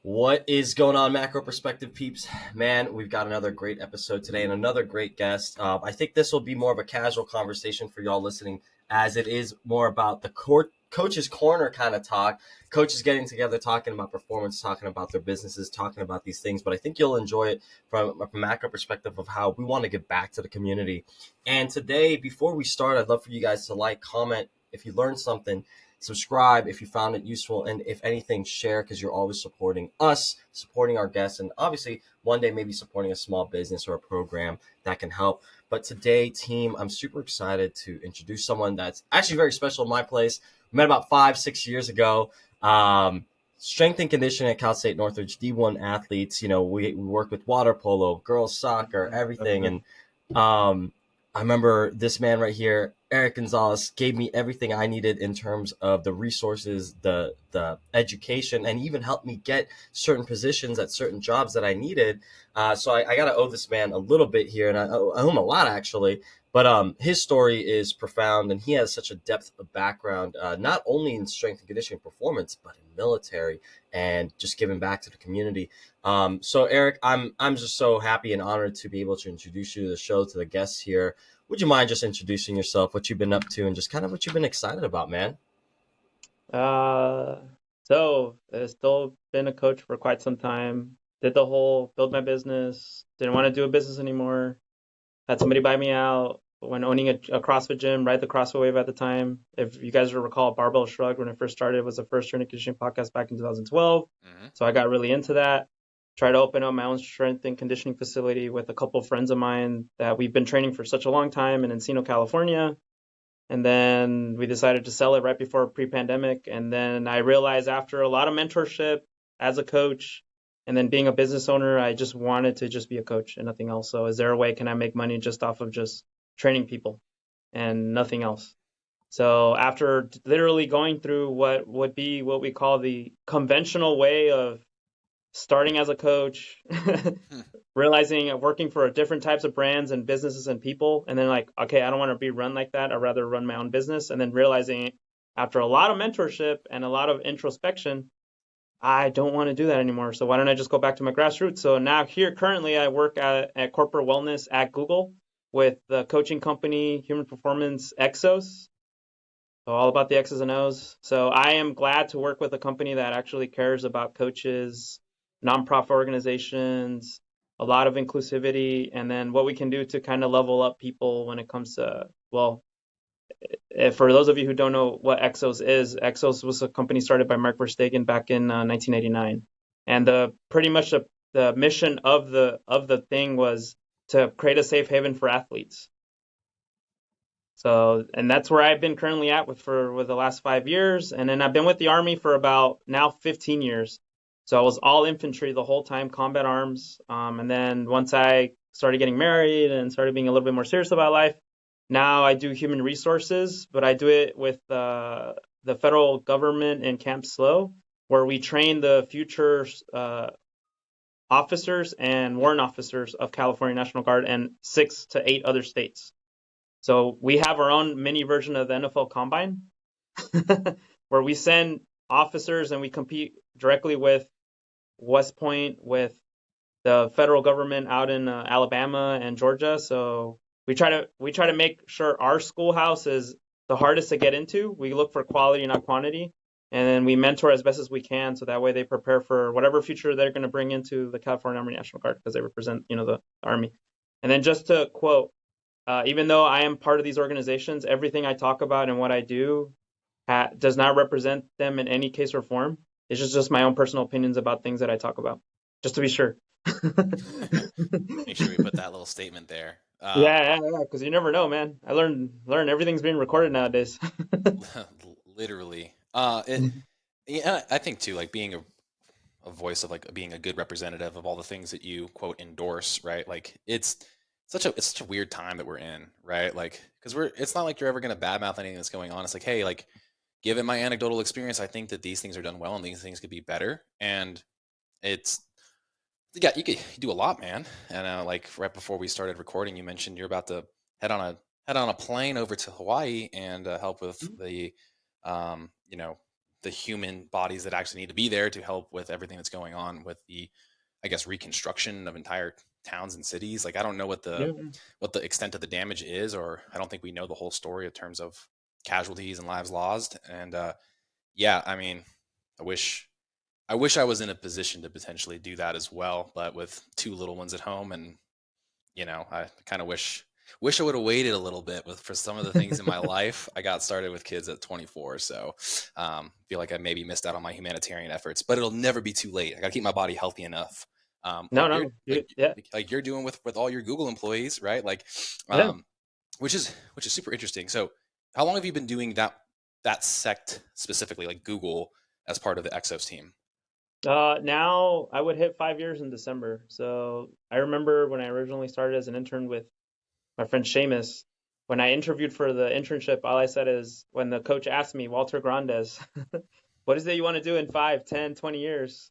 What is going on, Macro Perspective peeps? Man, we've got another great episode today and another great guest. I think this will be more of a casual conversation for y'all listening, as it is more about the coach's corner kind of talk. Coaches getting together, talking about performance, talking about their businesses, talking about these things. But I think you'll enjoy it from a macro perspective of how we want to give back to the community. And today, before we start, I'd love for you guys to like, comment if you learned something, subscribe if you found it useful, and if anything, share, because you're always supporting us, supporting our guests, and obviously one day maybe supporting a small business or a program that can help. But today, team, I'm super excited to introduce someone that's actually very special in my place. We met about 5-6 years ago. Strength and conditioning at Cal State Northridge, D1 athletes. We work with water polo, girls soccer, everything. And I remember this man right here, Eric Gonzalez, gave me everything I needed in terms of the resources, the education, and even helped me get certain positions at certain jobs that I needed. So I got to owe this man a little bit here, and I owe him a lot, actually. But his story is profound, and he has such a depth of background, not only in strength and conditioning performance, but in military and just giving back to the community. So Eric, I'm just so happy and honored to be able to introduce you to the show, to the guests here. Would you mind just introducing yourself, what you've been up to, and just kind of what you've been excited about, man? Uh, so still been a coach for quite some time. Did the whole build my business, didn't want to do a business anymore. Had somebody buy me out when owning a CrossFit gym, right? The CrossFit Wave at the time. If you guys recall, Barbell Shrugged when it first started, it was the first strength and conditioning podcast back in 2012. Hmm. So I got really into that. Tried to open up my own strength and conditioning facility with a couple of friends of mine that we've been training for such a long time in Encino, California. And then we decided to sell it right before pre-pandemic. And then I realized after a lot of mentorship as a coach and then being a business owner, I just wanted to just be a coach and nothing else. So is there a way can I make money just off of just training people and nothing else? So after literally going through what would be what we call the conventional way of starting as a coach, realizing working for different types of brands and businesses and people, and then like, okay, I don't want to be run like that. I'd rather run my own business. And then realizing after a lot of mentorship and a lot of introspection, I don't want to do that anymore. So why don't I just go back to my grassroots? So now here currently I work at corporate wellness at Google with the coaching company Human Performance Exos. So all about the X's and O's. So I am glad to work with a company that actually cares about coaches, nonprofit organizations, a lot of inclusivity, and then what we can do to kind of level up people when it comes to, well, for those of you who don't know what Exos is, Exos was a company started by Mark Verstegen back in 1989, and the pretty much the mission of the thing was to create a safe haven for athletes. So, and that's where I've been currently at with the last 5 years. And then I've been with the Army for about now 15 years. So I was all infantry the whole time, combat arms. And then once I started getting married and started being a little bit more serious about life, now I do human resources, but I do it with the federal government in Camp Slow, where we train the future officers and warrant officers of California National Guard and 6 to 8 other states. So we have our own mini version of the NFL Combine, where we send officers and we compete directly with West Point, with the federal government out in Alabama and Georgia. So we try to make sure our schoolhouse is the hardest to get into. We look for quality, not quantity, and then we mentor as best as we can, so that way they prepare for whatever future they're going to bring into the California Army National Guard because they represent, the Army. And then just to quote, even though I am part of these organizations, everything I talk about and what I do does not represent them in any case or form. It's just my own personal opinions about things that I talk about, just to be sure. Make sure we put that little statement there. Yeah, because you never know, man. I learn everything's being recorded nowadays. Literally. Yeah, I think too, like being a voice of like being a good representative of all the things that you quote endorse, right? Like it's such a weird time that we're in, right? Like because it's not like you're ever gonna badmouth anything that's going on. It's like, hey, like given my anecdotal experience, I think that these things are done well and these things could be better. And it's yeah, you do a lot, man. And like right before we started recording, you mentioned you're about to head on a plane over to Hawaii and help with the um, you know the human bodies that actually need to be there to help with everything that's going on with the, I guess, reconstruction of entire towns and cities. Like, I don't know what Yeah. the extent of the damage is, or I don't think we know the whole story in terms of casualties and lives lost. And yeah, I mean, I wish I was in a position to potentially do that as well, but with two little ones at home, and I kind of wish I would have waited a little bit for some of the things in my life. I got started with kids at 24, so feel like I maybe missed out on my humanitarian efforts, but it'll never be too late. I got to keep my body healthy enough. No, Like you're no, yeah, like you're doing with all your Google employees, right? Like, yeah. which is super interesting. So, how long have you been doing that sect specifically, like Google, as part of the Exos team? Now I would hit 5 years in December. So I remember when I originally started as an intern with my friend Seamus, when I interviewed for the internship, all I said is when the coach asked me, Walter Grandes, what is it you want to do in 5, 10, 20 years?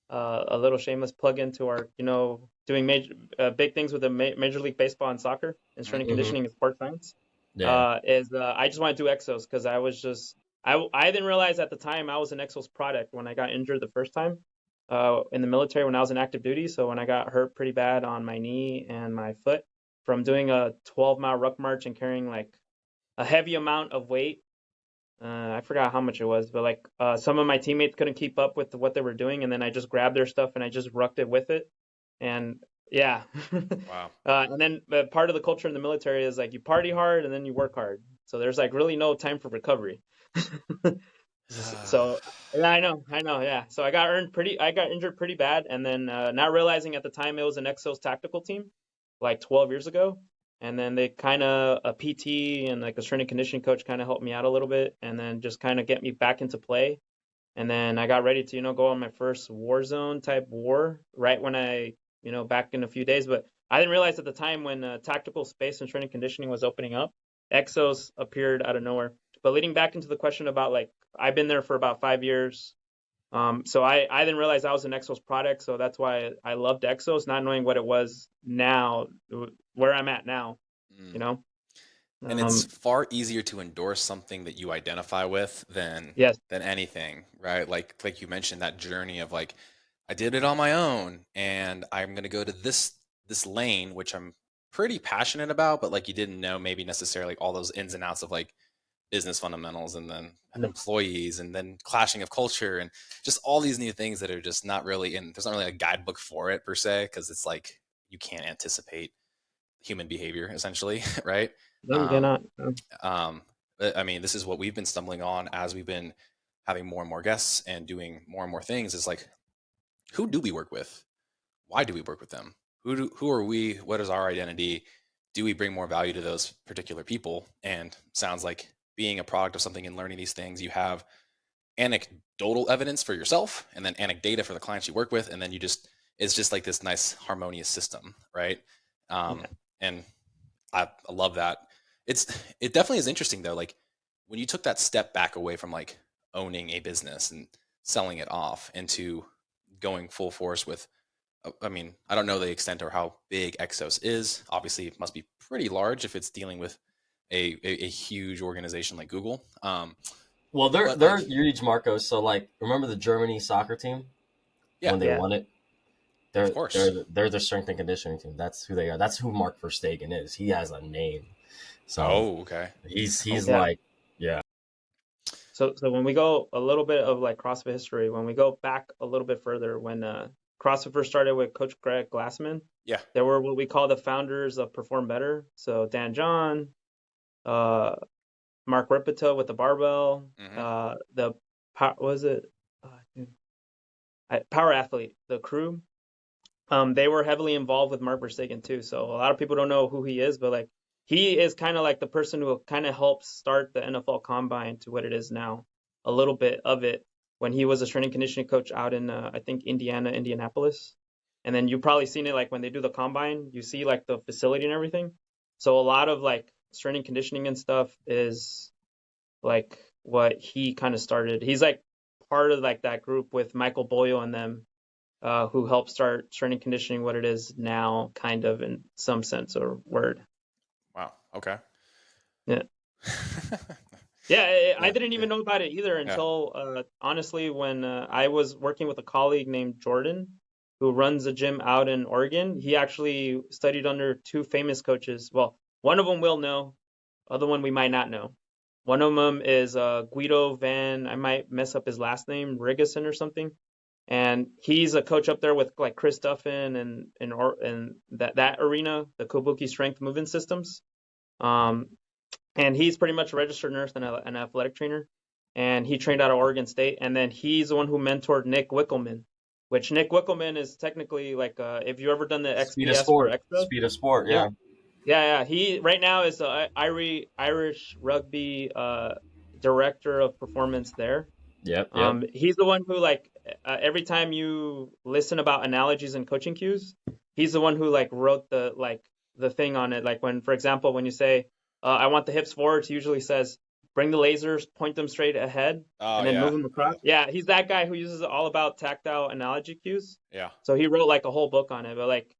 A little shameless plug into our, doing big things with the Major League Baseball and soccer and strength and Mm-hmm. conditioning and sports science. Yeah. I just want to do Exos because I didn't realize at the time I was an Exos product when I got injured the first time in the military when I was in active duty. So when I got hurt pretty bad on my knee and my foot from doing a 12-mile ruck march and carrying like a heavy amount of weight. I forgot how much it was, but like some of my teammates couldn't keep up with what they were doing, and then I just grabbed their stuff and I just rucked it with it. And yeah, Wow. and then part of the culture in the military is like you party hard and then you work hard. So there's like really no time for recovery. So yeah, I know, yeah. So I got injured pretty bad, and then not realizing at the time it was an Exos tactical team, like 12 years ago, and then they kind of a PT and like a strength and conditioning coach kind of helped me out a little bit, and then just kind of get me back into play, and then I got ready to go on my first war zone type war right when I back in a few days, but I didn't realize at the time when tactical space and strength and conditioning was opening up, Exos appeared out of nowhere. But leading back into the question about like I've been there for about 5 years. So I didn't realize I was an Exos product, so that's why I loved Exos, not knowing what it was now, where I'm at now, Mm. you know? And it's far easier to endorse something that you identify with Yes. than anything, right? Like you mentioned, that journey of like, I did it on my own, and I'm gonna go to this lane, which I'm pretty passionate about, but like you didn't know maybe necessarily all those ins and outs of like business fundamentals, and then No. employees, and then clashing of culture, and just all these new things that are just not really in. There's not really a guidebook for it per se, because it's like you can't anticipate human behavior essentially, right? No, you Um, cannot. No. I mean, this is what we've been stumbling on as we've been having more and more guests and doing more and more things. Is like, who do we work with? Why do we work with them? Who are we? What is our identity? Do we bring more value to those particular people? And sounds like being a product of something and learning these things, you have anecdotal evidence for yourself, and then anecdata for the clients you work with, and then it's just like this nice harmonious system, right? Yeah. And I love that. It definitely is interesting though, like when you took that step back away from like owning a business and selling it off into going full force with, I mean, I don't know the extent or how big Exos is. Obviously, it must be pretty large if it's dealing with a huge organization like Google. Well, But they're like, huge, Marcos. So like, remember the Germany soccer team yeah, when they Yeah. won it? of They're course. they're the strength and conditioning team. That's who they are. That's who Mark Verstegen is. He has a name. So Oh, okay. he's Yeah. like, yeah. So when we go a little bit of like CrossFit history, when we go back a little bit further, when CrossFit first started with Coach Greg Glassman, Yeah. there were what we call the founders of Perform Better. So Dan John, uh, Mark Ripito with the barbell, Hmm. the what was it? Power Athlete, the crew. They were heavily involved with Mark Verstegen too. So a lot of people don't know who he is, but like he is kind of like the person who kind of helped start the NFL Combine to what it is now. A little bit of it when he was a strength and conditioning coach out in I think Indianapolis. And then you've probably seen it like when they do the combine, you see like the facility and everything. So a lot of like strength and conditioning and stuff is like what he kind of started. He's like part of like that group with Michael Boyle and them who helped start strength and conditioning what it is now, kind of in some sense or word. Wow. Okay. Yeah. Yeah, I Yeah, didn't yeah, even know about it either yeah. until honestly when I was working with a colleague named Jordan who runs a gym out in Oregon. He actually studied under two famous coaches. Well, one of them we'll know, other one we might not know. One of them is Guido Van, I might mess up his last name, Rigason or something. And he's a coach up there with like Chris Duffin and that arena, the Kabuki strength movement systems. Um, and he's pretty much a registered nurse and an athletic trainer. And he trained out of Oregon State. And then he's the one who mentored Nick Wickelman, which Nick Wickelman is technically like, if you ever done the Speed of XPS for sport. Extra, Speed of sport. yeah, Yeah. yeah. He right now is the Irish rugby director of performance there. Yep. Yep. He's the one who like every time you listen about analogies and coaching cues, he's the one who like wrote the thing on it. Like when, for example, when you say, "I want the hips forward," he usually says, "Bring the lasers, point them straight ahead, Oh and then yeah, move them across." Yeah, he's that guy who uses all about tactile analogy cues. yeah. So he wrote like a whole book on it. But like,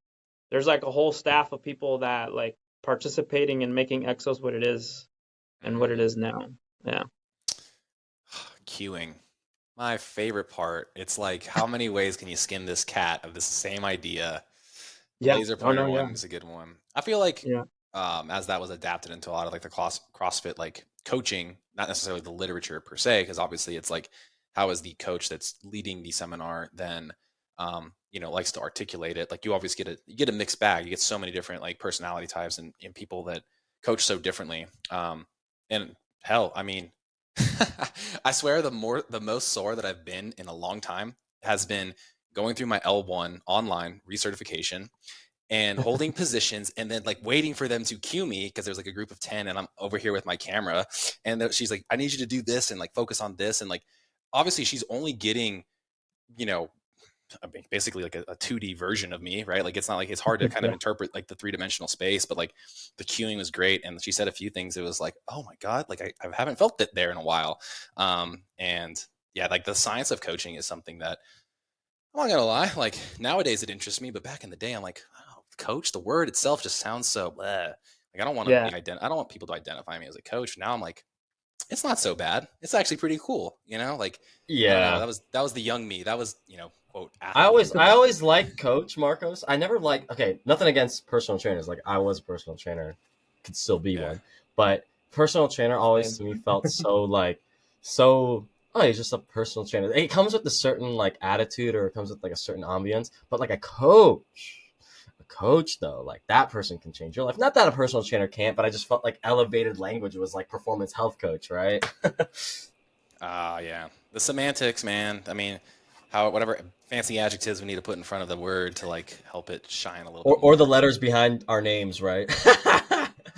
there's like a whole staff of people that like participating in making Exos what it is and what it Mm. is now. Yeah. Cueing. My favorite part. It's like, how many ways can you skin this cat of this same idea? The Yeah. laser Oh no. pointer Yeah. one is a good one. I feel like, Yeah. as that was adapted into a lot of like the CrossFit like coaching, not necessarily the literature per se, because obviously it's like, how is the coach that's leading the seminar then, likes to articulate it? Like you always get a mixed bag. You get so many different like personality types and people that coach so differently. And hell, I mean, I swear the most sore that I've been in a long time has been going through my L1 online recertification and holding positions and then like waiting for them to cue me because there's like a group of 10 and I'm over here with my camera and she's like, I need you to do this and like focus on this. And like, obviously she's only getting, you know, I mean, basically like a 2D version of me, right? Like it's not like it's hard to kind of Yeah. interpret like the three-dimensional space, but like the cueing was great. And she said a few things. It was like, oh my God, like I haven't felt it there in a while. And yeah, like the science of coaching is something that I'm not gonna lie, like nowadays it interests me, but back in the day, I'm like, oh, coach, the word itself just sounds so bleh. Like I don't want to Yeah. be I don't want people to identify me as a coach. Now I'm like, it's not so bad. It's actually pretty cool, Like I don't know. Yeah. That was the young me. That was, quote I athlete. always I always like Coach Marcos. I never like okay, nothing against personal trainers. Like I was a personal trainer, could still be Yeah. one. But personal trainer always Same. to me felt so like so oh, he's just a personal trainer. It comes with a certain like attitude or it comes with like a certain ambience. But like a coach though, like that person can change your life. Not that a personal trainer can't, but I just felt like elevated language was like performance health coach, right? Yeah. The semantics, man. I mean, how whatever fancy adjectives we need to put in front of the word to like help it shine a little bit Or more. the letters behind our names, right?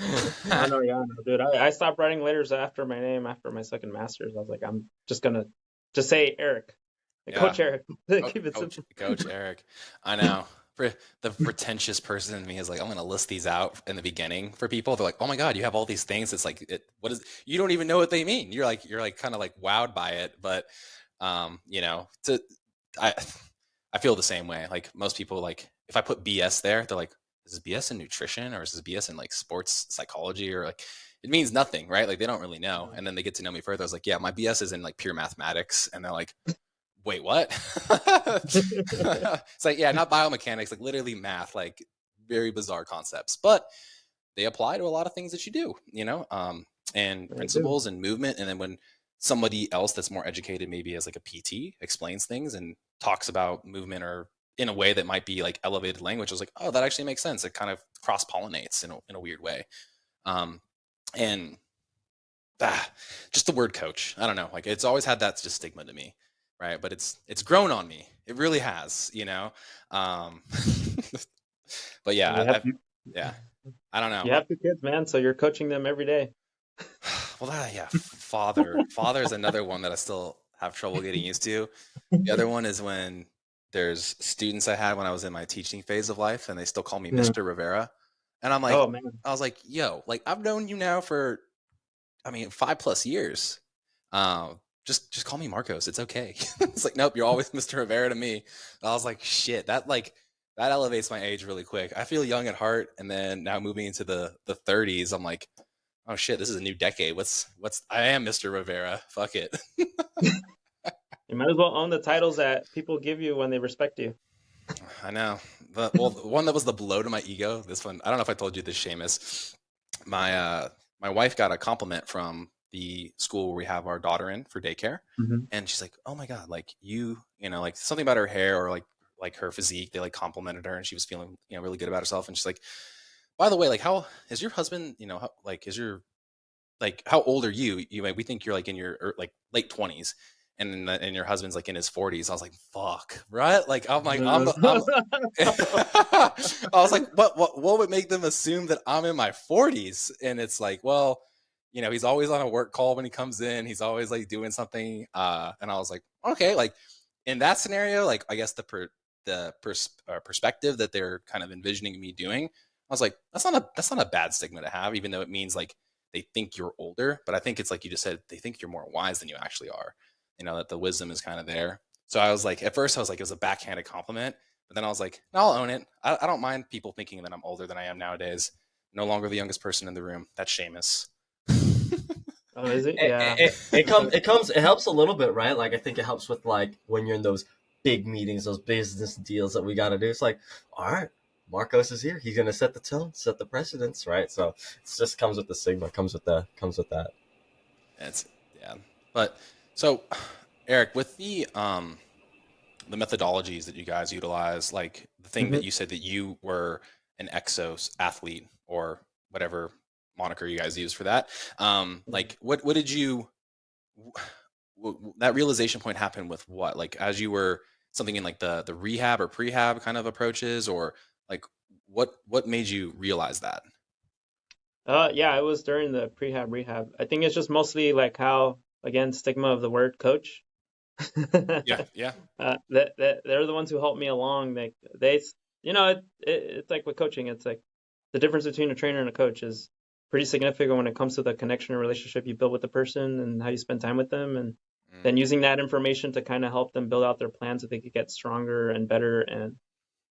Oh no, yeah, no, dude. I stopped writing letters after my name after my second master's. I was like, I'm just gonna just say Eric, Yeah. Coach Eric. Keep it Coach simple. Coach Eric. I know. The pretentious person in me is like, I'm gonna list these out in the beginning for people. They're like, oh my God, you have all these things. It's like what is you don't even know what they mean. You're like kind of like wowed by it. But to I I feel the same way. Like most people, like if I put BS there, they're like, is this BS in nutrition or is this BS in like sports psychology or like it means nothing, right? Like they don't really know. And then they get to know me further. I was like, yeah, my BS is in like pure mathematics. And they're like, wait, what? It's like, yeah, not biomechanics, like literally math, like very bizarre concepts, but they apply to a lot of things that you do, and I do. principles and movement. And then when somebody else that's more educated, maybe as like a PT, explains things and talks about movement or in a way that might be like elevated language, I was like, oh, that actually makes sense. It kind of cross pollinates in a weird way. And just the word coach. I don't know. Like it's always had that just stigma to me, right? But it's grown on me. It really has. Um, but You yeah, have yeah, I don't know. you have two kids, man, so you're coaching them every day. Well, yeah, father is another one that I still have trouble getting used to. The other one is when there's students I had when I was in my teaching phase of life, and they still call me Yeah. Mr. Rivera, and I'm like, Oh man. I was like, yo, like I've known you now for, I mean, 5+ years. Just call me Marcos. It's okay. It's like, nope, you're always Mr. Rivera to me. And I was like, shit, that elevates my age really quick. I feel young at heart, and then now moving into the 30s, I'm like, oh shit, this is a new decade. I am Mr. Rivera. Fuck it. You might as well own the titles that people give you when they respect you. I know. The one that was the blow to my ego. This one, I don't know if I told you this, Seamus. My wife got a compliment from the school where we have our daughter in for daycare, and she's like, "Oh my god, like you know, like something about her hair or like her physique." They like complimented her, and she was feeling really good about herself. And she's like, "By the way, like how is your husband? How old are you? We think you're like in your like late 20s." And your husband's like in his 40s. I was like, fuck, right? Like, I'm I was like, what would make them assume that I'm in my 40s? And it's like, well, he's always on a work call when he comes in. He's always like doing something. And I was like, okay, like in that scenario, like I guess the perspective that they're kind of envisioning me doing, I was like, that's not a bad stigma to have, even though it means like they think you're older. But I think it's like you just said, they think you're more wise than you actually are. That the wisdom is kind of there. So I was like, at first I was like, it was a backhanded compliment, but then I was like, no, I'll own it. I don't mind people thinking that I'm older than I am nowadays. No longer the youngest person in the room. That's Seamus. Oh, is it? Yeah. It helps a little bit, right? Like I think it helps with like when you're in those big meetings, those business deals that we got to do. It's like, all right, Marcos is here. He's gonna set the tone, set the precedence, right? So it just comes with the stigma, comes with that. Yeah, but so Eric, with the methodologies that you guys utilize, like the thing that you said that you were an Exos athlete or whatever moniker you guys use for that, like what did you that realization point happen with what, like as you were something in like the rehab or prehab kind of approaches, or like what made you realize that? Yeah, it was during the prehab rehab. I think it's just mostly like how, again, stigma of the word coach. Yeah. That they're the ones who helped me along. Like it's like with coaching. It's like the difference between a trainer and a coach is pretty significant when it comes to the connection and relationship you build with the person and how you spend time with them, and then using that information to kind of help them build out their plans so they could get stronger and better, and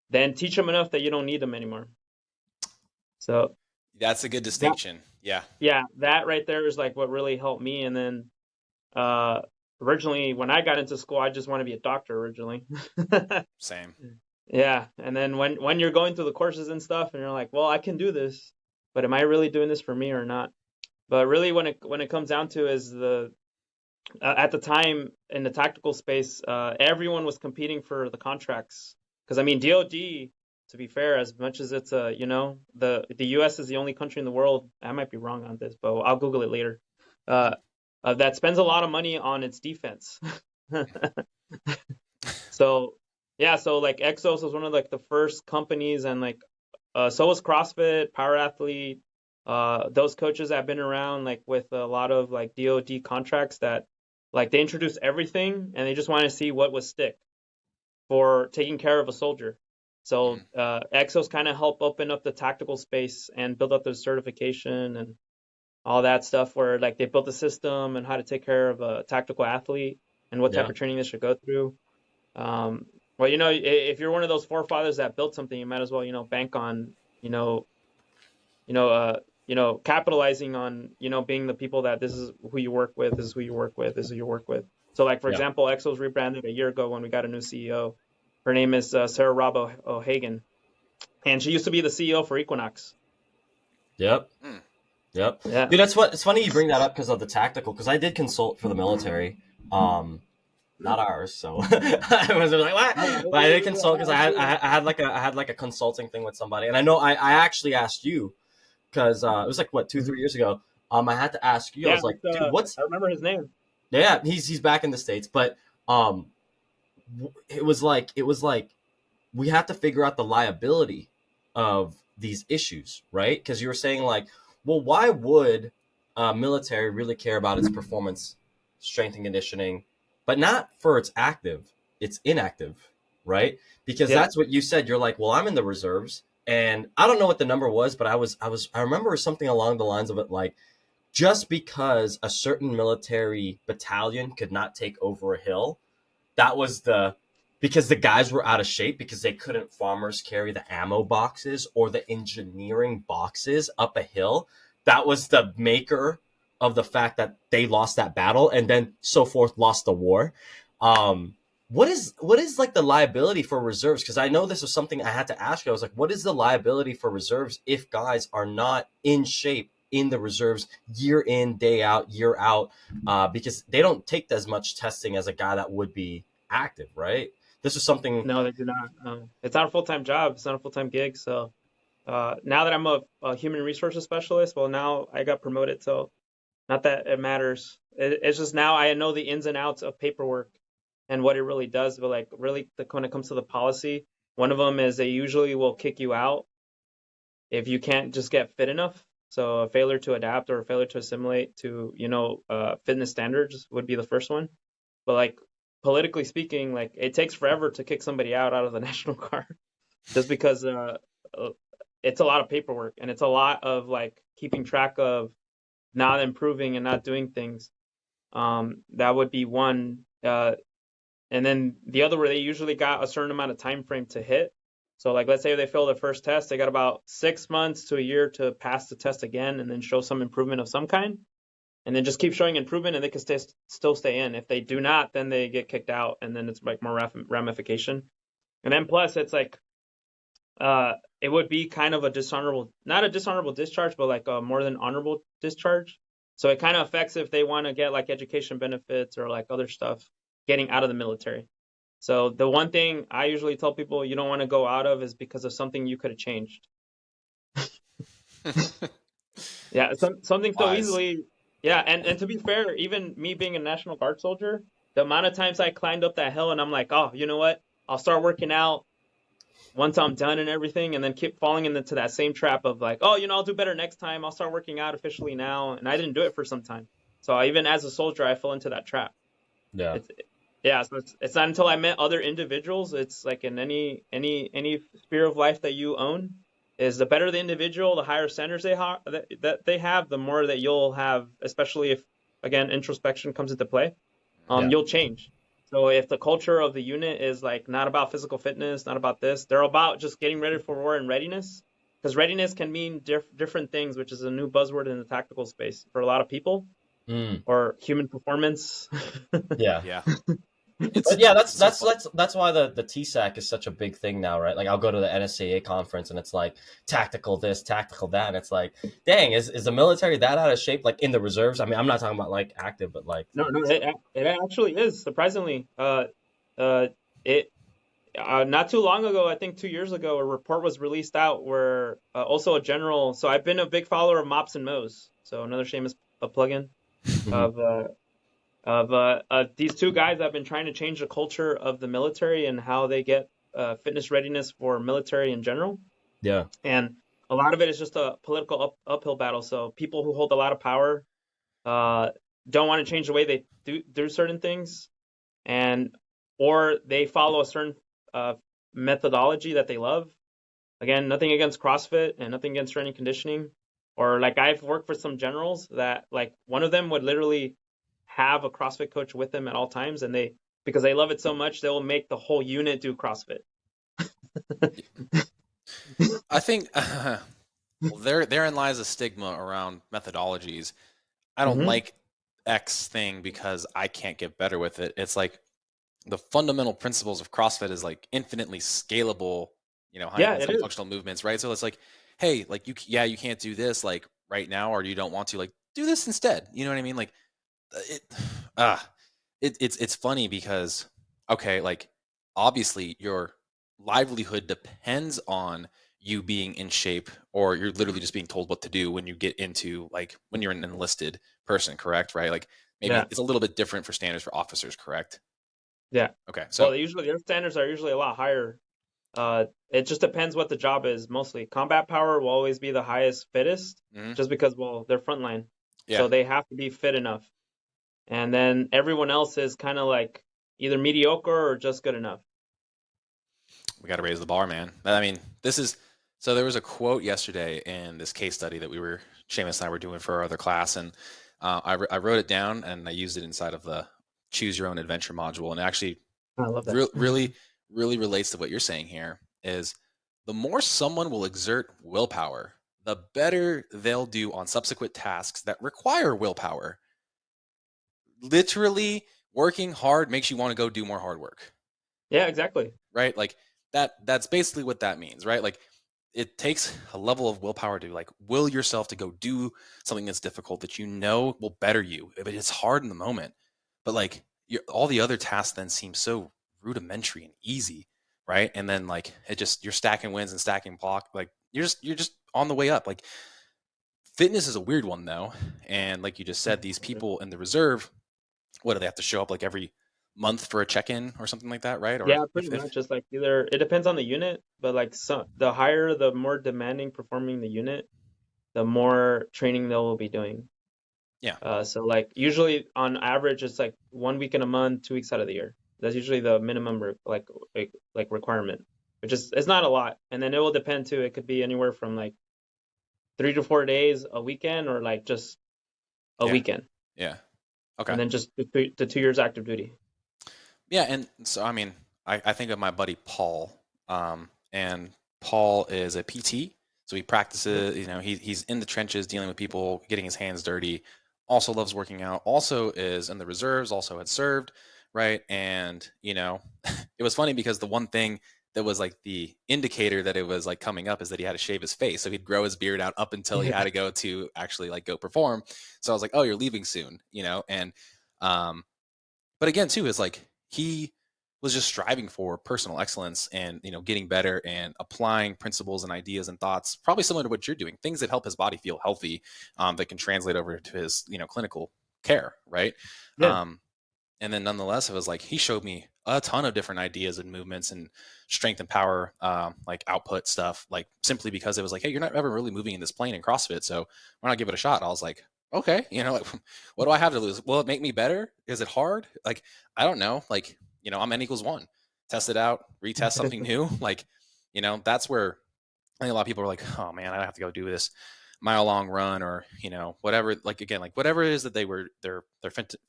then teach them enough that you don't need them anymore. So that's a good distinction. yeah, that right there is like what really helped me. And then originally when I got into school, I just want to be a doctor originally. Same. Yeah, and then when you're going through the courses and stuff, and you're like, well, I can do this, but am I really doing this for me or not? But really, when it comes down to is at the time in the tactical space, everyone was competing for the contracts. Because I mean, DoD, to be fair, as much as it's the U.S. is the only country in the world. I might be wrong on this, but I'll Google it later. That spends a lot of money on its defense. So yeah, so like Exos was one of like the first companies, and like so was CrossFit, Power Athlete, those coaches that have been around like with a lot of like DoD contracts that like they introduced everything and they just want to see what would stick for taking care of a soldier. So Exos kind of help open up the tactical space and build up their certification and all that stuff, where like they built a system and how to take care of a tactical athlete and what type of training they should go through. Well, if you're one of those forefathers that built something, you might as well, bank on, capitalizing on, being the people that this is who you work with, this is who you work with, this is who you work with. So like, for example, Exos rebranded a year ago when we got a new CEO. Her name is Sarah Robb O'Hagan, and she used to be the CEO for Equinox. Yep. Yeah. Dude, it's funny you bring that up because of the tactical, because I did consult for the military. Not ours, so I was like, what? But I did consult because I had like a consulting thing with somebody, and I know I actually asked you because it was like 2-3 years ago. I had to ask you. I was like, dude, I remember his name. Yeah, he's back in the States, but it was like we have to figure out the liability of these issues, right? Because you were saying like, well, why would military really care about its performance, strength and conditioning, but not for its active, it's inactive, right? Because that's what you said. You're like, well, I'm in the reserves, and I don't know what the number was, but I remember something along the lines of it, like, just because a certain military battalion could not take over a hill, that was because the guys were out of shape because they couldn't farmers carry the ammo boxes or the engineering boxes up a hill. that was the maker of the fact that they lost that battle, and then so forth lost the war. What is like the liability for reserves? Because I know this was something I had to ask you. I was like, what is the liability for reserves if guys are not in shape in the reserves year in, day out, year out? Because they don't take as much testing as a guy that would be active, right? This is something. No, they do not. It's not a full-time job. It's not a full-time gig. So now that I'm a human resources specialist, well, now I got promoted. So not that it matters. It's just now I know the ins and outs of paperwork and what it really does. But like really, when it comes to the policy, one of them is they usually will kick you out if you can't just get fit enough. So a failure to adapt or a failure to assimilate to, fitness standards would be the first one. But like politically speaking, like it takes forever to kick somebody out of the National Guard just because it's a lot of paperwork and it's a lot of like keeping track of not improving and not doing things. That would be one. And then the other where they usually got a certain amount of time frame to hit. So like let's say they fail their first test, they got about 6 months to a year to pass the test again and then show some improvement of some kind. And then just keep showing improvement and they can still stay in. If they do not, then they get kicked out and then it's like more ramification. And then plus it's like it would be kind of a dishonorable, not a dishonorable discharge, but like a more than honorable discharge. So it kind of affects if they want to get like education benefits or like other stuff getting out of the military. So the one thing I usually tell people you don't want to go out of is because of something you could have changed. Yeah, something so Wise. easily. Yeah, and to be fair, even me being a National Guard soldier, the amount of times I climbed up that hill and I'm like, oh, you know what? I'll start working out once I'm done and everything, and then keep falling into that same trap of like, oh, I'll do better next time. I'll start working out officially now, and I didn't do it for some time. So even as a soldier, I fell into that trap. Yeah. It's, yeah, so it's not until I met other individuals. It's like in any sphere of life that you own, is the better the individual, the higher standards that they have, the more that you'll have, especially if again introspection comes into play. Yeah. You'll change. So if the culture of the unit is like not about physical fitness, not about this, they're about just getting ready for war and readiness. Because readiness can mean different things, which is a new buzzword in the tactical space for a lot of people, Mm. or human performance. Yeah. Yeah. But yeah, that's it's so that's fun. that's why the TSAC is such a big thing now, right? Like I'll go to the NSAA conference and it's like tactical this, tactical that, and it's like, dang, is the military that out of shape? Like in the reserves? I mean, I'm not talking about like active, but like, No, it actually is surprisingly. It not too long ago, I think 2 years ago, a report was released out where also a general. So I've been a big follower of Mops and Moes. So another shameless plug-in of these two guys that have been trying to change the culture of the military and how they get fitness readiness for military in general. yeah, And a lot of it is just a political uphill battle. So people who hold a lot of power uh, don't want to change the way they do certain things, and or they follow a certain methodology that they love. Again, nothing against CrossFit and nothing against strength and conditioning. Or like I've worked for some generals that like one of them would literally have a CrossFit coach with them at all times, and because they love it so much, they will make the whole unit do CrossFit. I think well, therein lies a stigma around methodologies. I don't Hmm. like X thing because I can't get better with it. It's like the fundamental principles of CrossFit is like infinitely scalable, high Yeah, it intensity is. functional movements, right? So it's like, hey, like you can't do this like right now, or you don't want to, like do this instead. You know what I mean? Like it, ah, it's funny because okay, like obviously your livelihood depends on you being in shape, or you're literally just being told what to do when you get into like when you're an enlisted person, correct? Right? Like maybe Yeah, it's a little bit different for standards for officers, correct? yeah. Okay, Well, so their standards are usually a lot higher. It just depends what the job is. Mostly, combat power will always be the highest fittest, mhm, just because well they're frontline, yeah, so they have to be fit enough. And then everyone else is kind of like either mediocre or just good enough. we got to raise the bar, man. I mean, this is so. There was a quote yesterday in this case study that Seamus and I were doing for our other class, and I wrote it down and I used it inside of the Choose Your Own Adventure module, and it actually I love that. really relates to what you're saying here. Is the more someone will exert willpower, the better they'll do on subsequent tasks that require willpower. Literally, working hard makes you want to go do more hard work. Yeah, exactly. Right? Like that's basically what that means, right? Like it takes a level of willpower to like will yourself to go do something that's difficult that you know will better you. But it's hard in the moment. But like all the other tasks then seem so rudimentary and easy, right? And then like it just you're stacking wins and stacking block. Like you're just on the way up. Like fitness is a weird one though. And like you just said, these people in the reserve, what do they have to show up like every month for a check-in or something like that, right? Or Yeah, pretty much. Just like either it depends on the unit, but like the higher, the more demanding performing the unit, the more training they will be doing. Yeah. So like usually on average, it's like 1 week in a month, 2 weeks out of the year. That's usually the minimum like requirement, which is it's not a lot. And then it will depend too. It could be anywhere from like 3 to 4 days a weekend, or like just a Yeah. weekend, Yeah. Okay. and then just the 2 years active duty. Yeah, and so I mean, I think of my buddy Paul, and Paul is a PT, so he practices. You know, he's in the trenches dealing with people, getting his hands dirty. Also loves working out. Also is in the reserves. Also had served, right? And you know, it was funny because the one thing that was like the indicator that it was like coming up is that he had to shave his face, so he'd grow his beard out up until he had to go to actually like go perform. So I was like, oh, you're leaving soon, you know, and um, but again too is like he was just striving for personal excellence and you know getting better and applying principles and ideas and thoughts probably similar to what you're doing, things that help his body feel healthy, that can translate over to his you know clinical care, right? Yeah. um, and then nonetheless it was like he showed me a ton of different ideas and movements and strength and power, like output stuff, like simply because it was like, hey, you're not ever really moving in this plane in CrossFit, so why not give it a shot? I was like, okay, you know, like what do I have to lose? Will it make me better? Is it hard? Like I don't know, like you know, I'm n=1, test it out, retest something new. Like you know, that's where I think a lot of people are like, oh man, I have to go do this mile long run or you know whatever, like again, like whatever it is that they were their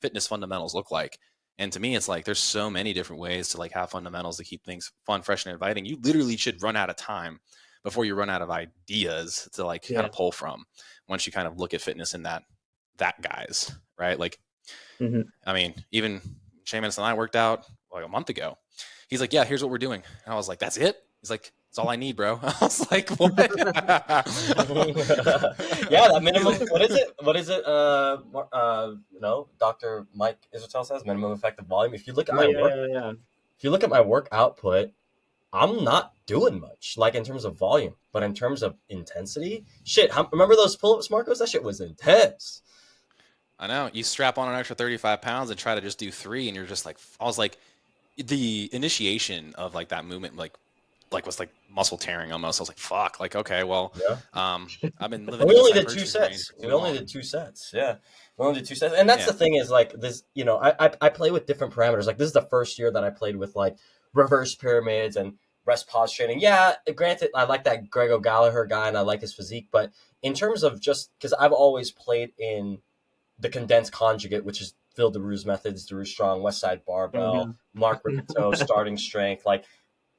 fitness fundamentals look like. And to me it's like there's so many different ways to like have fundamentals to keep things fun, fresh, and inviting. You literally should run out of time before you run out of ideas to like kind Yeah. of pull from once you kind of look at fitness in that guise, right? Like Hmm. I mean, even Seamus and I worked out like a month ago. He's like, yeah, here's what we're doing. And I was like, that's it? He's like, that's all I need, bro. I was like, what? Yeah, that minimum. Like, What is it? What is it? You know, Dr. Mike Israel says minimum effective volume. If you look at Oh my yeah, work, yeah, yeah. if you look at my work output, I'm not doing much, like in terms of volume, but in terms of intensity, shit. Remember those pull-ups, Marcos? That shit was intense. I know. You strap on an extra 35 pounds and try to just do 3, and you're just like, I was like, the initiation of like that movement, like was like muscle tearing almost. I was like, fuck, like, okay, well, Yeah. I've been living And in we this only did two hypertrophy range sets. for We too only long. did 2 sets. Yeah. We only did 2 sets. And that's Yeah. the thing is like this, you know, I play with different parameters. Like this is the first year that I played with like reverse pyramids and rest pause training. Yeah, granted, I like that Grego Gallagher guy and I like his physique. But in terms of just because I've always played in the condensed conjugate, which is Phil DeRue's methods, DeRue Strong, West Side Barbell, Hmm. Mark Riccito, starting strength. Like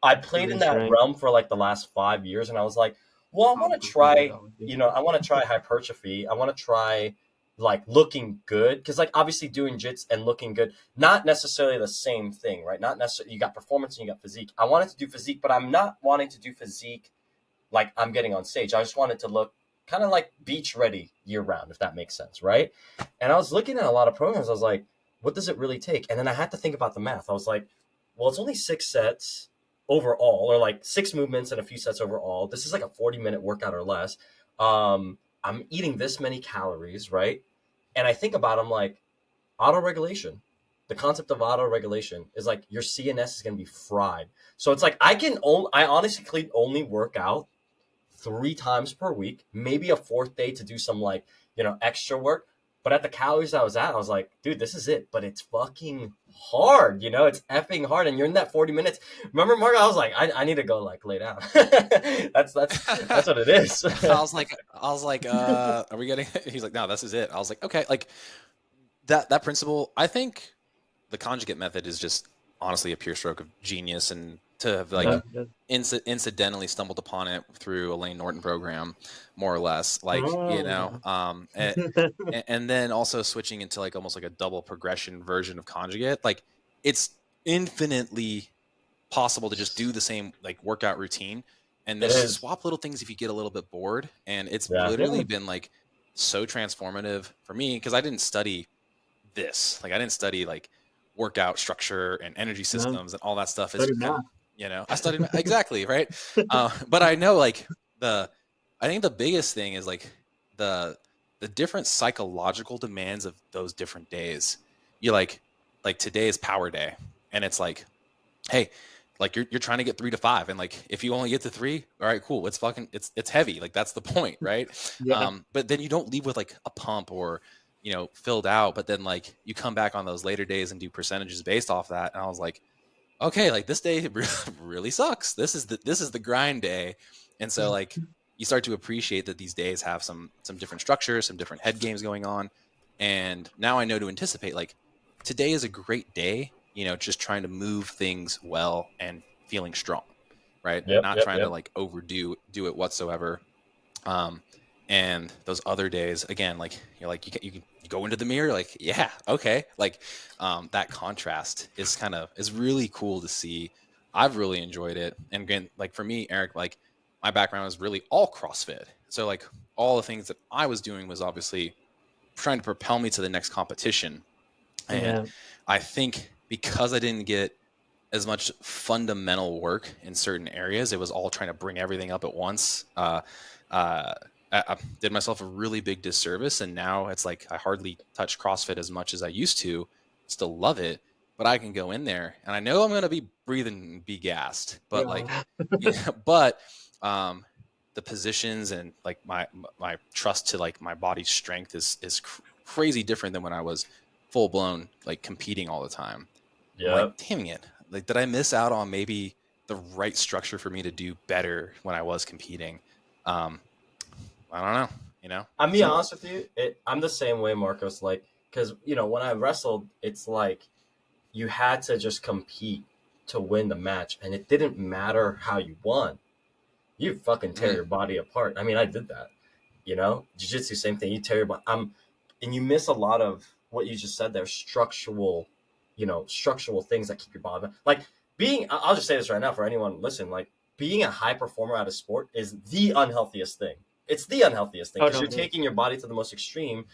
I played in that realm for like the last 5 years, and I was like, well, I want to try, you know, I want to try hypertrophy. I want to try like looking good because like obviously doing jits and looking good, not necessarily the same thing, right? Not necessarily. You got performance and you got physique. I wanted to do physique, but I'm not wanting to do physique like I'm getting on stage. I just wanted to look kind of like beach ready year round, if that makes sense, right? And I was looking at a lot of programs. I was like, what does it really take? And then I had to think about the math. I was like, well, it's only 6 sets overall, or like 6 movements and a few sets overall. This is like a 40-minute workout or less. I'm eating this many calories, right? And I think about them like auto regulation. The concept of auto regulation is like your CNS is going to be fried. So it's like I honestly only work out 3 times per week, maybe a fourth day to do some like, you know, extra work. But at the calories I was at, I was like, dude, this is it. But it's fucking hard, you know, it's effing hard. And you're in that 40 minutes. Remember, Mark, I was like, I need to go like lay down. that's what it is. I was like, are we getting? He's like, no, this is it. I was like, okay, like that principle. I think the conjugate method is just honestly a pure stroke of genius, and to have like incidentally stumbled upon it through a Lane Norton program, more or less, like, you know, and then also switching into like almost like a double progression version of conjugate. Like, it's infinitely possible to just do the same like workout routine and It just is. swap little things if you get a little bit bored. And it's Yeah. literally been like so transformative for me, because I didn't study this. Like, I didn't study like workout structure and energy systems and all that stuff. Is kind of, you know, I studied exactly right. But I know like I think the biggest thing is like the different psychological demands of those different days. You like today is power day, and it's like, hey, like you're trying to get 3 to 5, and like if you only get to 3, all right, cool, it's fucking it's heavy, like that's the point, right? But then you don't leave with like a pump or, you know, filled out, but then like you come back on those later days and do percentages based off that, and I was like, okay, like this day really sucks. This is the grind day. And so like you start to appreciate that these days have some different structures, some different head games going on. And now I know to anticipate, like, today is a great day, you know, just trying to move things well and feeling strong, right? Not trying to like overdo it whatsoever. And those other days, again, like you're like, you go into the mirror, like, yeah, okay. Like, that contrast is really cool to see. I've really enjoyed it. And again, like for me, Eric, like my background is really all CrossFit. So like all the things that I was doing was obviously trying to propel me to the next competition. And I think because I didn't get as much fundamental work in certain areas, it was all trying to bring everything up at once. I did myself a really big disservice, and now it's like I hardly touch CrossFit as much as I used to. Still love it, but I can go in there, and I know I'm going to be breathing and be gassed. But like, but the positions and like my trust to like my body's strength is crazy different than when I was full blown like competing all the time. I'm like, damn it, like did I miss out on maybe the right structure for me to do better when I was competing? I don't know, you know. I'm being honest with you. I'm the same way, Marcos. Like, because you know, when I wrestled, it's like you had to just compete to win the match, and it didn't matter how you won. You fucking tear your body apart. I mean, I did that. You know, jiu-jitsu, same thing. You tear your body. And you miss a lot of what you just said there. Structural things that keep your body. Like being. I'll just say this right now for anyone listening. Like being a high performer at a sport is the unhealthiest thing. It's the unhealthiest thing because you're taking your body to the most extreme.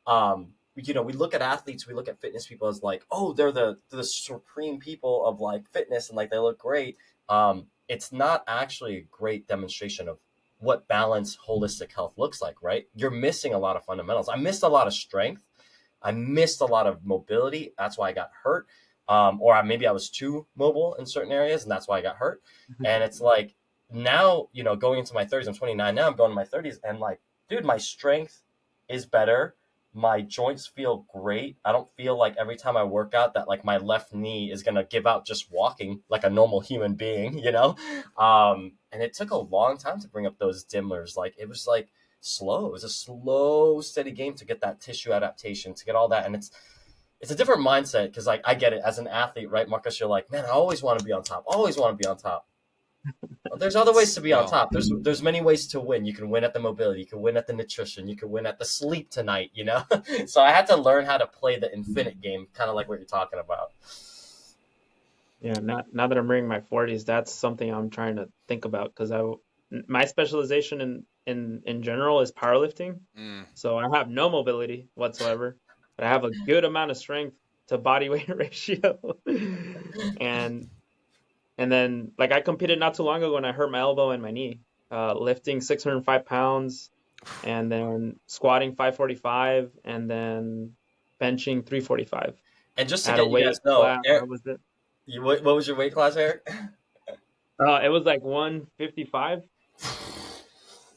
You know, we look at athletes, we look at fitness people as like, oh, they're the supreme people of like fitness and like they look great. It's not actually a great demonstration of what balanced holistic health looks like, right? You're missing a lot of fundamentals. I missed a lot of strength. I missed a lot of mobility. That's why I got hurt. Or maybe I was too mobile in certain areas, and that's why I got hurt. And it's like, now, you know, going into my 30s, I'm 29 now, I'm going to my 30s, and like, dude, my strength is better. My joints feel great. I don't feel like every time I work out that like my left knee is going to give out just walking like a normal human being, you know? And it took a long time to bring up those dimmers. Like, it was like slow. It was a slow, steady game to get that tissue adaptation, to get all that. And it's a different mindset because like I get it as an athlete, right, Marcus? You're like, man, I always want to be on top. Always want to be on top. Well, there's other ways to be on top. There's many ways to win. You can win at the mobility. You can win at the nutrition. You can win at the sleep tonight, you know? So I had to learn how to play the infinite game, kind of like what you're talking about. Yeah, now that I'm nearing my 40s, that's something I'm trying to think about because my specialization in general is powerlifting. So I have no mobility whatsoever, but I have a good amount of strength to body weight ratio. And then, like, I competed not too long ago and I hurt my elbow and my knee, lifting 605 pounds and then squatting 545 and then benching 345. And just to get you guys know, Eric, was it? What was your weight class, Eric? It was like 155.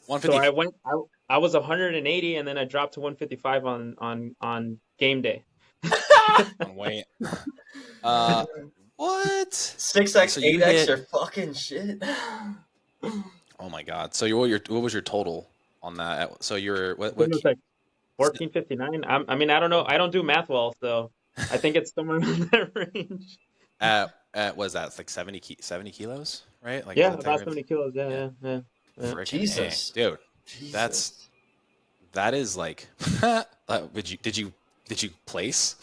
150. So I was 180 and then I dropped to 155 on game day. On weight. What? 6x, 8x, you're fucking shit. Oh my god! So what was your total on that? So you're what? It was like 1459. I mean, I don't know. I don't do math well, so I think it's somewhere in that range. Was that? It's like 70 kilos, right? Like, is Yeah, that 10 about grams? 70 kilos. Yeah, Yeah. yeah. Freaking A, Jesus. dude. That's Jesus. that is like. Did you place?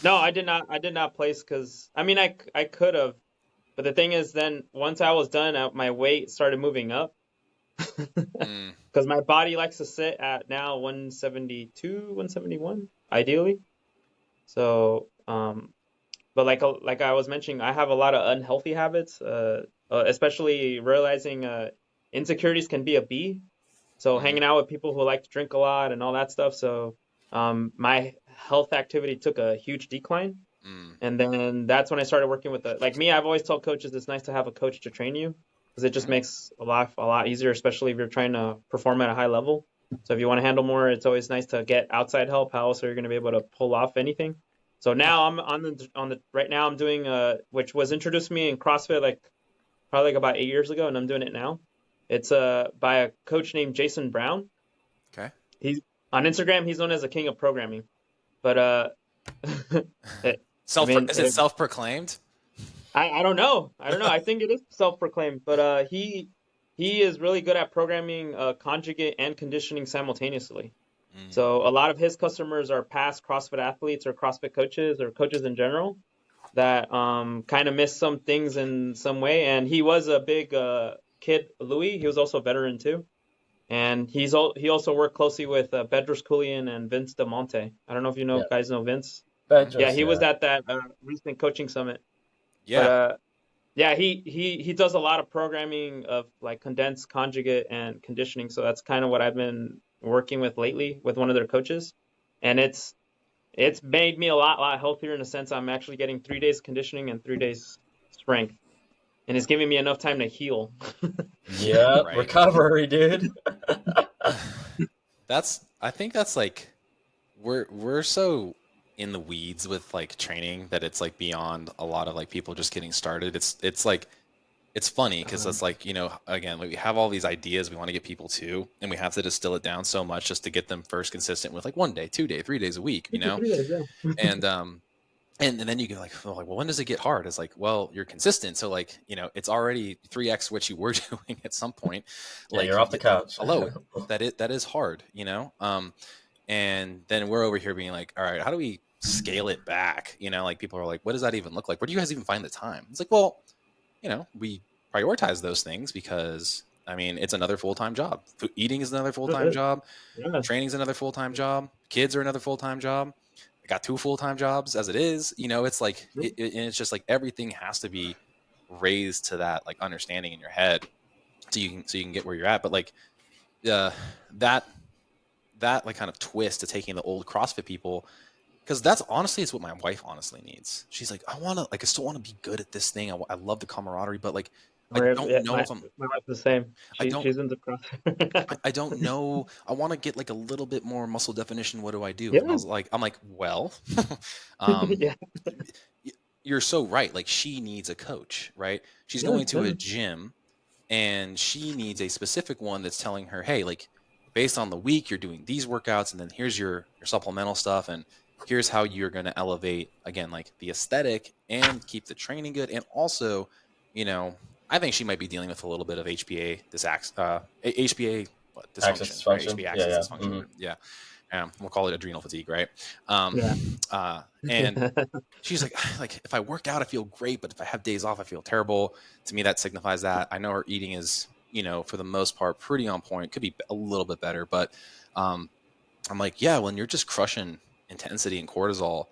No, I did not place because I mean I could have, but the thing is, then once I was done, my weight started moving up Mm, because my body likes to sit at now 172, 171, ideally. So, but like I was mentioning, I have a lot of unhealthy habits, especially realizing insecurities can be a B. So mhm, hanging out with people who like to drink a lot and all that stuff. So my health activity took a huge decline. mm, And then that's when I started working with like me, I've always told coaches it's nice to have a coach to train you because it just mhm. makes a lot easier, especially if you're trying to perform at a high level. So if you want to handle more, it's always nice to get outside help. How else are you going to be able to pull off anything? So Yeah. now I'm on the right now I'm doing which was introduced to me in CrossFit like probably like about 8 years ago, and I'm doing it now. It's by a coach named Jason Brown. Okay. He's on Instagram. He's known as the king of programming. But it, I Self mean, is it self-proclaimed? I don't know. I don't know. I think it is self-proclaimed, but he is really good at programming conjugate and conditioning simultaneously. Mm, So a lot of his customers are past CrossFit athletes or CrossFit coaches or coaches in general that kind of miss some things in some way. And he was a big kid, Louis. He was also a veteran too. And he also worked closely with Bedros Keuilian and Vince DeMonte. I don't know if you know Yeah. guys know Vince. Yeah, Bedros, he was yeah. at that recent coaching summit. But yeah. yeah, he does a lot of programming of like condensed conjugate and conditioning. So that's kind of what I've been working with lately with one of their coaches. And it's made me a lot healthier in a sense. I'm actually getting 3 days conditioning and 3 days strength. And it's giving me enough time to heal. Yep. Right. Recovery, dude. I think that's like we're so in the weeds with like training that it's like beyond a lot of like people just getting started. It's like it's funny because it's like, again, like we have all these ideas we want to get people to, and we have to distill it down so much just to get them first consistent with like 1 day, 2 day, 3 days a week. 3 days, yeah. And and then you go like, well, when does it get hard? It's like, well, you're consistent, so like, it's already 3x what you were doing at some point. Yeah, Like, you're off the couch. hello, that is hard. And then we're over here being like, all right, how do we scale it back? Like people are like, what does that even look like? Where do you guys even find the time? It's like, well, we prioritize those things because I mean, it's another full-time job. Eating is another full-time job. Yeah. Training is another full-time job. Kids are another full-time job. I got 2 full-time jobs as it is. It's like, and it's just like everything has to be raised to that like understanding in your head, so you can get where you're at. But like, uh, that that like kind of twist to taking the old CrossFit people, because that's honestly is what my wife honestly needs. She's like, I still want to be good at this thing. I love the camaraderie, but like, I don't Yeah, know if I'm. my wife's the same. I don't. She's into CrossFit. I don't know. I want to get like a little bit more muscle definition. What do I do? And Yeah. I'm like, well, um, Yeah. you're so right. Like she needs a coach, right? She's Yeah. going to a gym and she needs a specific one that's telling her, hey, like based on the week, you're doing these workouts, and then here's your supplemental stuff, and here's how you're going to elevate again, like the aesthetic and keep the training good. And also, I think she might be dealing with a little bit of HPA HPA Access dysfunction, right? dysfunction. HPA Yeah, axis yeah. dysfunction. Yeah. We'll call it adrenal fatigue, right? Um, Yeah. and she's like, if I work out, I feel great, but if I have days off, I feel terrible. To me, that signifies that. I know her eating is, for the most part, pretty on point. Could be a little bit better, but I'm like, yeah, when you're just crushing intensity and cortisol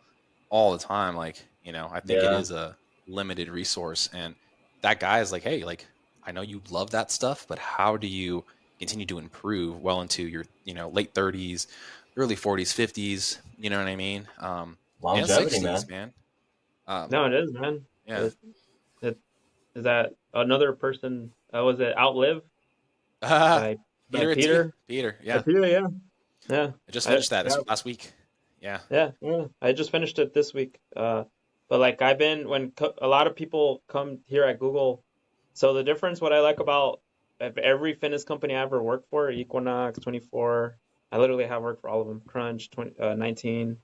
all the time, like, I think it Yeah. is a limited resource. And that guy is like, hey, like, I know you love that stuff, but how do you continue to improve well into your, late 30s, early 40s, 50s, you know what I mean? And Longevity, 60s, man. man. Um, No, it is, man. yeah. It is that another person. Was it Outlive by Peter at T. Peter? Peter, By yeah. Peter, yeah. Yeah. I just finished that Yeah. last week. Yeah. Yeah. I just finished it this week. But like I've been a lot of people come here at Google. So the difference, what I like about every fitness company I ever worked for, Equinox, 24, I literally have worked for all of them. Crunch, 20, 19,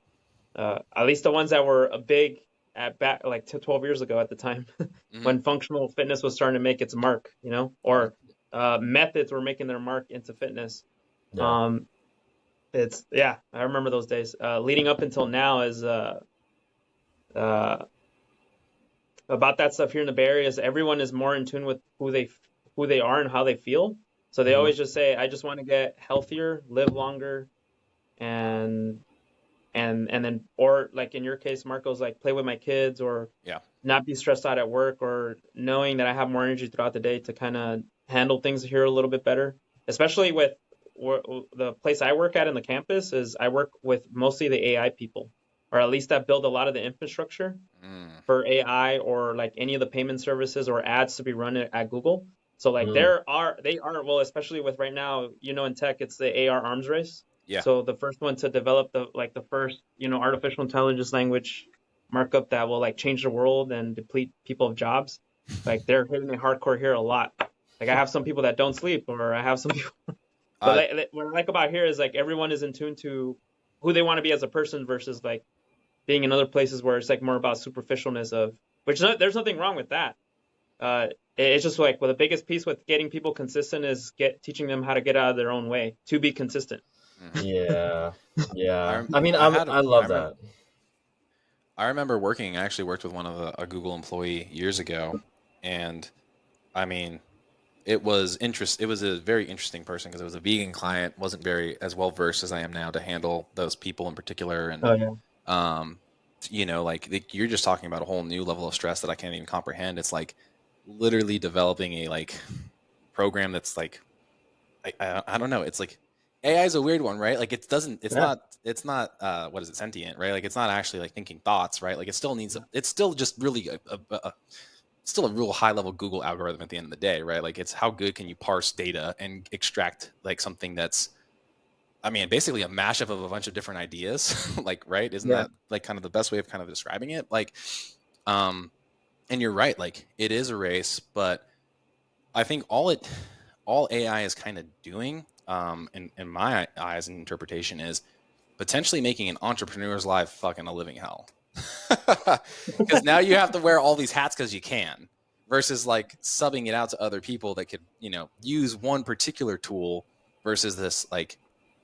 at least the ones that were a big at back like 12 years ago at the time Mhm. when functional fitness was starting to make its mark, you know, or methods were making their mark into fitness. Yeah. Um, it's yeah, I remember those days. Leading up until now is uh, about that stuff here in the Bay Area is everyone is more in tune with who they are and how they feel. So they Hmm. always just say, I just want to get healthier, live longer, and and then or like in your case, Marco's like play with my kids or Yeah. not be stressed out at work or knowing that I have more energy throughout the day to kind of handle things here a little bit better. Especially with the place I work at in the campus is I work with mostly the AI people, or at least that build a lot of the infrastructure Mm. for AI or like any of the payment services or ads to be run at Google. So like Mm. they are well, especially with right now, you know, in tech, it's the AR arms race. Yeah. So the first one to develop the first, you know, artificial intelligence language markup that will like change the world and deplete people of jobs. Like they're hitting it hardcore here a lot. Like I have some people that don't sleep, or I have some people. But Uh, what I like about here is like everyone is in tune to who they want to be as a person versus like being in other places where it's like more about superficialness of which there's nothing wrong with that. It's just like well, the biggest piece with getting people consistent is teaching them how to get out of their own way to be consistent. mhm. Yeah. Yeah. I I mean, I had I I love remember that. I remember working. I actually worked with a Google employee years ago, and I mean, it was a very interesting person because it was a vegan client, wasn't very as well versed as I am now to handle those people in particular, and Oh yeah. um, you're just talking about a whole new level of stress that I can't even comprehend. It's like literally developing a like program that's like I don't know. It's like AI is a weird one, right? Like it doesn't. Yeah. It's not. What is it? Sentient, right? Like it's not actually like thinking thoughts, right? Like it still needs. It's still just really still a real high level Google algorithm at the end of the day, right? Like it's how good can you parse data and extract like something that's. I mean, basically a mashup of a bunch of different ideas, like right? Isn't Yeah. that like kind of the best way of kind of describing it? Like, um, and you're right. Like it is a race, but I think all AI is kind of doing, in my eyes and interpretation, is potentially making an entrepreneur's life fucking a living hell. Because now you have to wear all these hats because you can, versus like subbing it out to other people that could, use one particular tool versus this, like,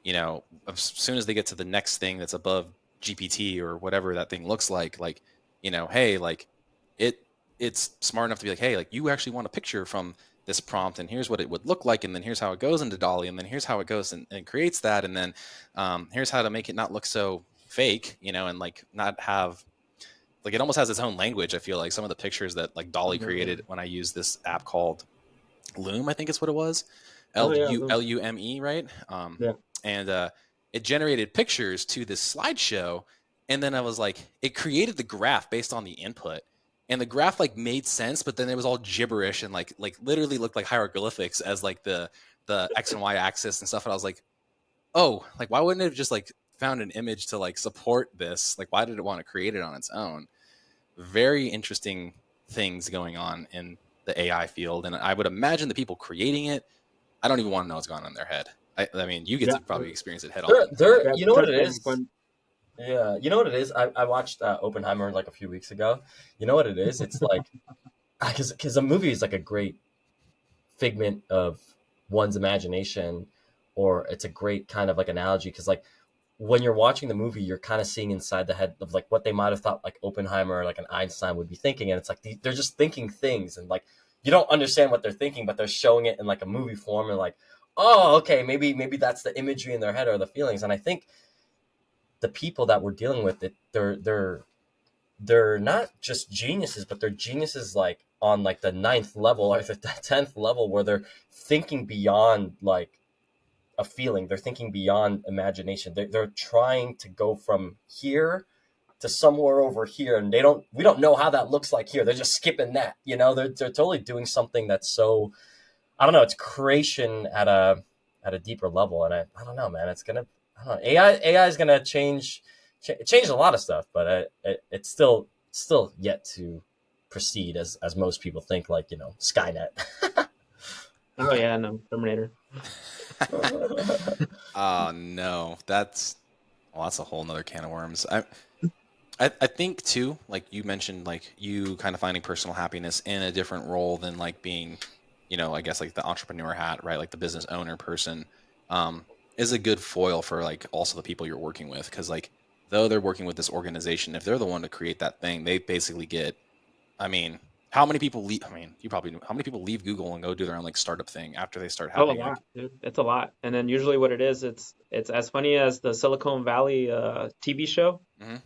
as soon as they get to the next thing that's above GPT or whatever that thing looks like, hey, like it it's smart enough to be like, hey, like you actually want a picture from this prompt, and here's what it would look like, and then here's how it goes into Dolly, and then here's how it goes and creates that, and then here's how to make it not look so fake, and like not have like it almost has its own language. I feel like some of the pictures that like Dolly created when I used this app called Loom, I think it's what it was, Oh L yeah. U L U M E, right? Yeah. And it generated pictures to this slideshow, and then I was like, it created the graph based on the input, and the graph like made sense, but then it was all gibberish and like literally looked like hieroglyphics as like the X and Y axis and stuff. And I was like, oh, like why wouldn't it have just like found an image to like support this? Like why did it want to create it on its own? Very interesting things going on in the AI field, and I would imagine the people creating it, I don't even want to know what's going on in their head. I mean, you get Yeah. to probably experience it head There, on. there. Yeah. You know what Trust it me. is? Yeah. You know what it is? I watched Oppenheimer like a few weeks ago. You know what it is? It's like because a movie is like a great figment of one's imagination, or it's a great kind of like analogy because like when you're watching the movie, you're kind of seeing inside the head of like what they might have thought like Oppenheimer or like an Einstein would be thinking, and it's like they're just thinking things, and like you don't understand what they're thinking, but they're showing it in like a movie form, and like, oh, okay, maybe that's the imagery in their head or the feelings, and I think the people that we're dealing with it, they're not just geniuses, but they're geniuses like on like the ninth level or the 10th level where they're thinking beyond like a feeling. They're thinking beyond imagination. They're trying to go from here to somewhere over here, and we don't know how that looks like here. They're just skipping that. They're totally doing something that's so, I don't know. It's creation at a deeper level, and I don't know, man. It's gonna, I don't know. AI is gonna change a lot of stuff, but it's still yet to proceed as most people think. Like Skynet. Oh yeah. No. Terminator. Oh no, that's a whole nother can of worms. I think too, like you mentioned, like you kind of finding personal happiness in a different role than like being, I guess like the entrepreneur hat, right? Like the business owner person, um, is a good foil for like also the people you're working with. Cause like, though they're working with this organization, if they're the one to create that thing, they basically get, I mean, how many people leave? I mean, you probably know how many people leave Google and go do their own like startup thing after they start Oh, a having lot, like, dude. It's a lot. And then usually what it is, it's as funny as the Silicon Valley TV show mhm.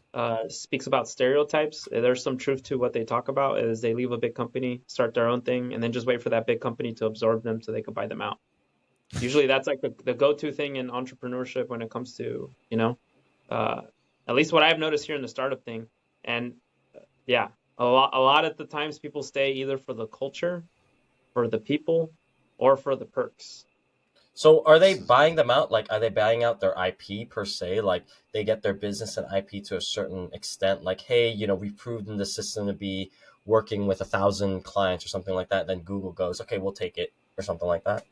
speaks about stereotypes. There's some truth to what they talk about is they leave a big company, start their own thing, and then just wait for that big company to absorb them so they can buy them out. Usually that's like the go-to thing in entrepreneurship when it comes to, uh, at least what I've noticed here in the startup thing. And yeah, a lot of the times people stay either for the culture, for the people, or for the perks. So are they buying them out? Like, are they buying out their IP per se? Like, they get their business and IP to a certain extent. Like, hey, we've proven the system to be working with 1,000 clients or something like that. Then Google goes, okay, we'll take it or something like that.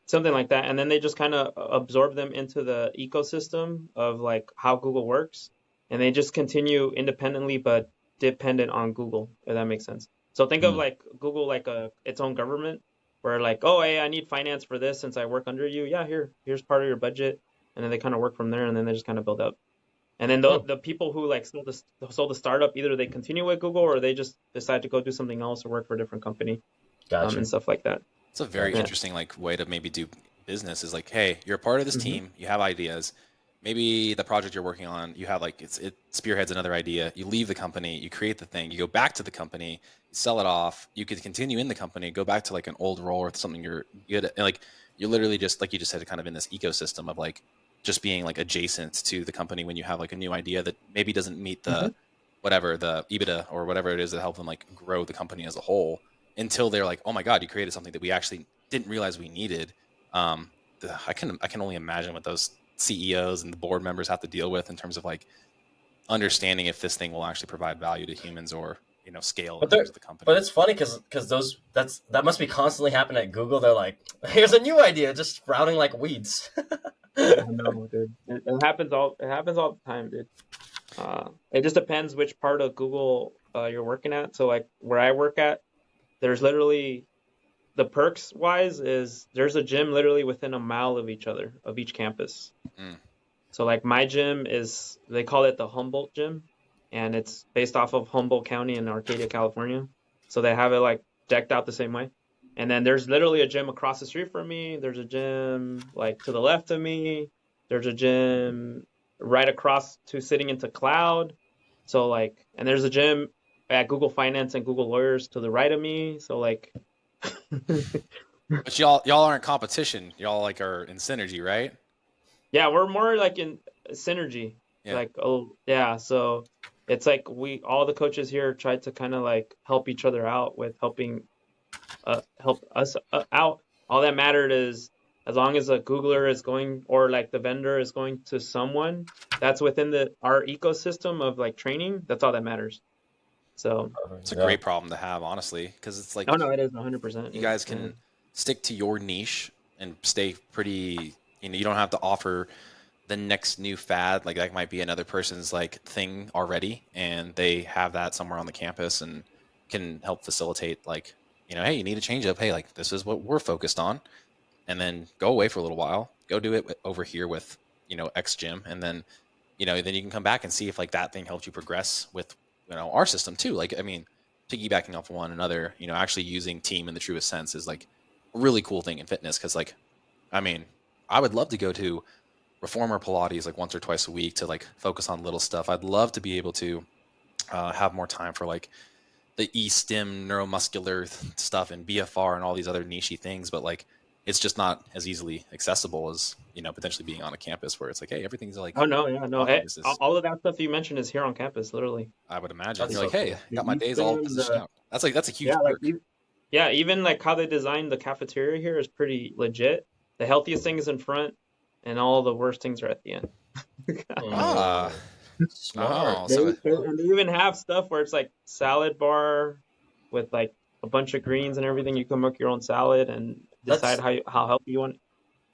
Something like that. And then they just kind of absorb them into the ecosystem of like how Google works. And they just continue independently but dependent on Google, if that makes sense. So think of Hmm. like Google like its own government where like, oh, hey, I need finance for this since I work under you. Yeah, here's part of your budget. And then they kind of work from there and then they just kind of build up. And then Hmm. the people who like sold the startup, either they continue with Google or they just decide to go do something else or work for a different company, Gotcha. and stuff like that. It's a Yeah. very Yeah. interesting like way to maybe do business is like, hey, you're a part of this Hmm. team, you have ideas. Maybe the project you're working on, you have like it spearheads another idea. You leave the company, you create the thing, you go back to the company, you sell it off. You could continue in the company, go back to like an old role or something you're good at. And like you're literally just like you just said, kind of in this ecosystem of like just being like adjacent to the company when you have like a new idea that maybe doesn't meet Hmm. the whatever the EBITDA or whatever it is that help them like grow the company as a whole until they're like, oh my god, you created something that we actually didn't realize we needed. Um, I can only imagine what those CEOs and the board members have to deal with in terms of like understanding if this thing will actually provide value to humans or scale in But terms they're of the but company. it's funny because that must be constantly happening at Google. They're like, here's a new idea, just sprouting like weeds. I know, dude. It happens all the time, dude. It just depends which part of Google you're working at. So like where I work at, there's literally the perks wise is there's a gym literally within a mile of each other, of each campus. Mm. So like my gym is they call it the Humboldt gym, and it's based off of Humboldt County in Arcadia, California. So they have it like decked out the same way. And then there's literally a gym across the street from me. There's a gym like to the left of me. There's a gym right across to sitting into cloud. So like, and there's a gym at Google Finance and Google Lawyers to the right of me. So like, But y'all aren't competition. Y'all like are in synergy, right? yeah, we're more like in synergy. Yeah. Like, oh, yeah. So it's like we all the coaches here try to kind of like help each other out with help us out. All that mattered is as long as a Googler is going or like the vendor is going to someone that's within the our ecosystem of like training, that's all that matters. So, It's a Yeah. great problem to have, honestly, because it's oh like no, it is 100%. you Yeah, guys yeah. can stick to your niche and stay pretty. You don't have to offer the next new fad. Like that might be another person's like thing already, and they have that somewhere on the campus and can help facilitate like, hey, you need a change up. Hey, like this is what we're focused on, and then go away for a little while. Go do it over here with X gym, and then you can come back and see if like that thing helped you progress with our system too. Like I mean, piggybacking off of one another, actually using team in the truest sense is like a really cool thing in fitness because like I mean, I would love to go to reformer Pilates like once or twice a week to like focus on little stuff. I'd love to be able to have more time for like the e-stim neuromuscular stuff and BFR and all these other nichey things, but like it's just not as easily accessible as potentially being on a campus where it's like, hey, everything's like Oh no, yeah, no. walking distance. All of that stuff you mentioned is here on campus, literally. I would imagine That's you're The, like, so hey, I cool. the got my days all e-stim, positioned out. That's a huge yeah, like perk. yeah, even like how they designed the cafeteria here is pretty legit. The healthiest thing is in front, and all the worst things are at the end. Ah, Mm, smart. oh, They, so they and they even have stuff where it's like salad bar with like a bunch of greens and everything. You can make your own salad and decide That's how healthy you want.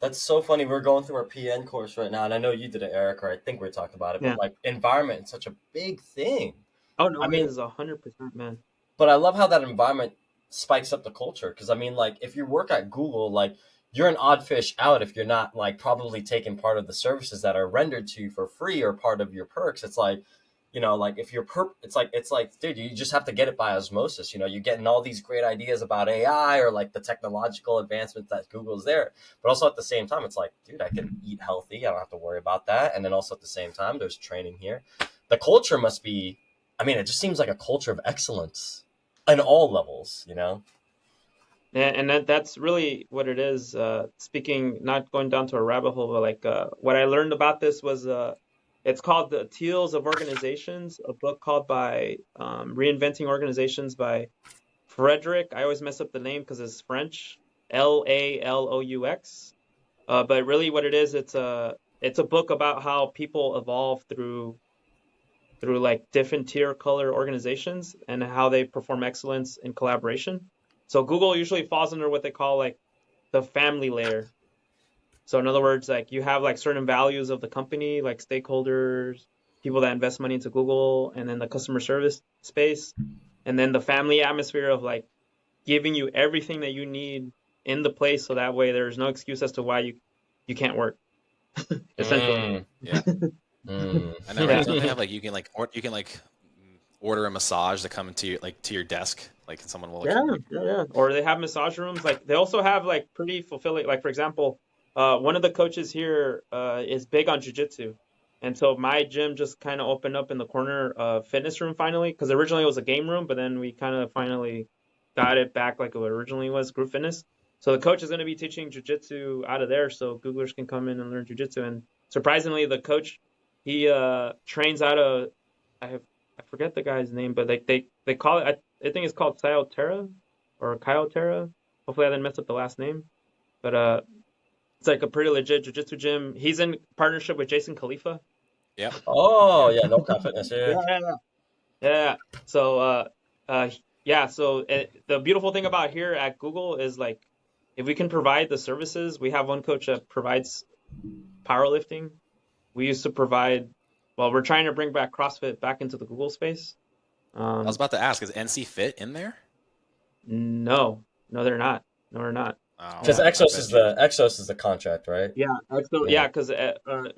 That's so funny. We're going through our PN course right now, and I know you did it, Eric, or I think we talked about it, Yeah. but like environment is such a big thing. Oh no, I it mean, is 100%, man. but I love how that environment spikes up the culture. Because I mean, like if you work at Google, like you're an odd fish out if you're not like probably taking part of the services that are rendered to you for free or part of your perks. It's like, like if you're it's like, dude, you just have to get it by osmosis. You're getting all these great ideas about AI or like the technological advancements that Google's there, but also at the same time, it's like, dude, I can eat healthy. I don't have to worry about that. And then also at the same time, there's training here. The culture must be. I mean, it just seems like a culture of excellence on all levels. Yeah, and that's really what it is. Speaking, not going down to a rabbit hole, but like what I learned about this was it's called The Teals of Organizations, a book called by Reinventing Organizations by Frederick. I always mess up the name because it's French, Lalaux. But really, what it is, it's a book about how people evolve through like different tier color organizations and how they perform excellence in collaboration. So Google usually falls under what they call like the family layer. So in other words, like you have like certain values of the company, like stakeholders, people that invest money into Google, and then the customer service space, and then the family atmosphere of like giving you everything that you need in the place, so that way there's no excuse as to why you can't work, essentially. Mm, Yeah. mm. I know, right? Yeah. Don't they have like you can like order a massage to come to your desk, like and someone will like, Yeah. Or they have massage rooms. Like they also have like pretty fulfilling. Like for example, one of the coaches here is big on jujitsu, and so my gym just kind of opened up in the corner fitness room finally. Because originally it was a game room, but then we kind of finally got it back like it originally was, group fitness. So the coach is going to be teaching jujitsu out of there, so Googlers can come in and learn jujitsu. And surprisingly, the coach he trains out of I forget the guy's name, but they call it. I think it's called Terra or Terra. Hopefully, I didn't mess up the last name. But it's like a pretty legit jiu-jitsu gym. He's in partnership with Jason Khalifa. yep. Oh yeah, no confidence. Yeah. Yeah. So uh, yeah. So the beautiful thing about here at Google is like if we can provide the services, we have one coach that provides powerlifting. We used to provide. Well, we're trying to bring back CrossFit back into the Google space. I was about to ask, is NC Fit in there? No, they're not. No, they're not. Oh, Because Yeah, I Exos is the contract, right? yeah, because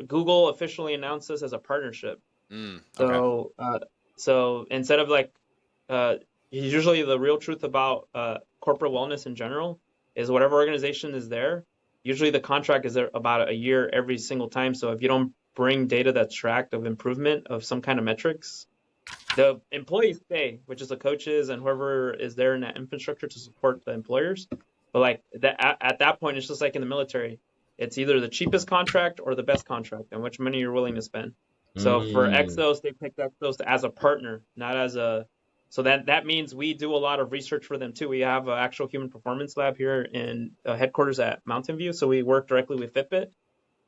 Google officially announced this as a partnership. Okay. So instead of like, uh, usually the real truth about corporate wellness in general is whatever organization is there, usually the contract is there about a year every single time. So if you don't bring data that's tracked of improvement of some kind of metrics, the employees stay, which is the coaches and whoever is there in that infrastructure to support the employers. But like that at that point, it's just like in the military. It's either the cheapest contract or the best contract, and which money you're willing to spend. So for Mm. Exos, they picked Exos as a partner, not as a. So that means we do a lot of research for them too. We have an actual human performance lab here in headquarters at Mountain View. So we work directly with Fitbit.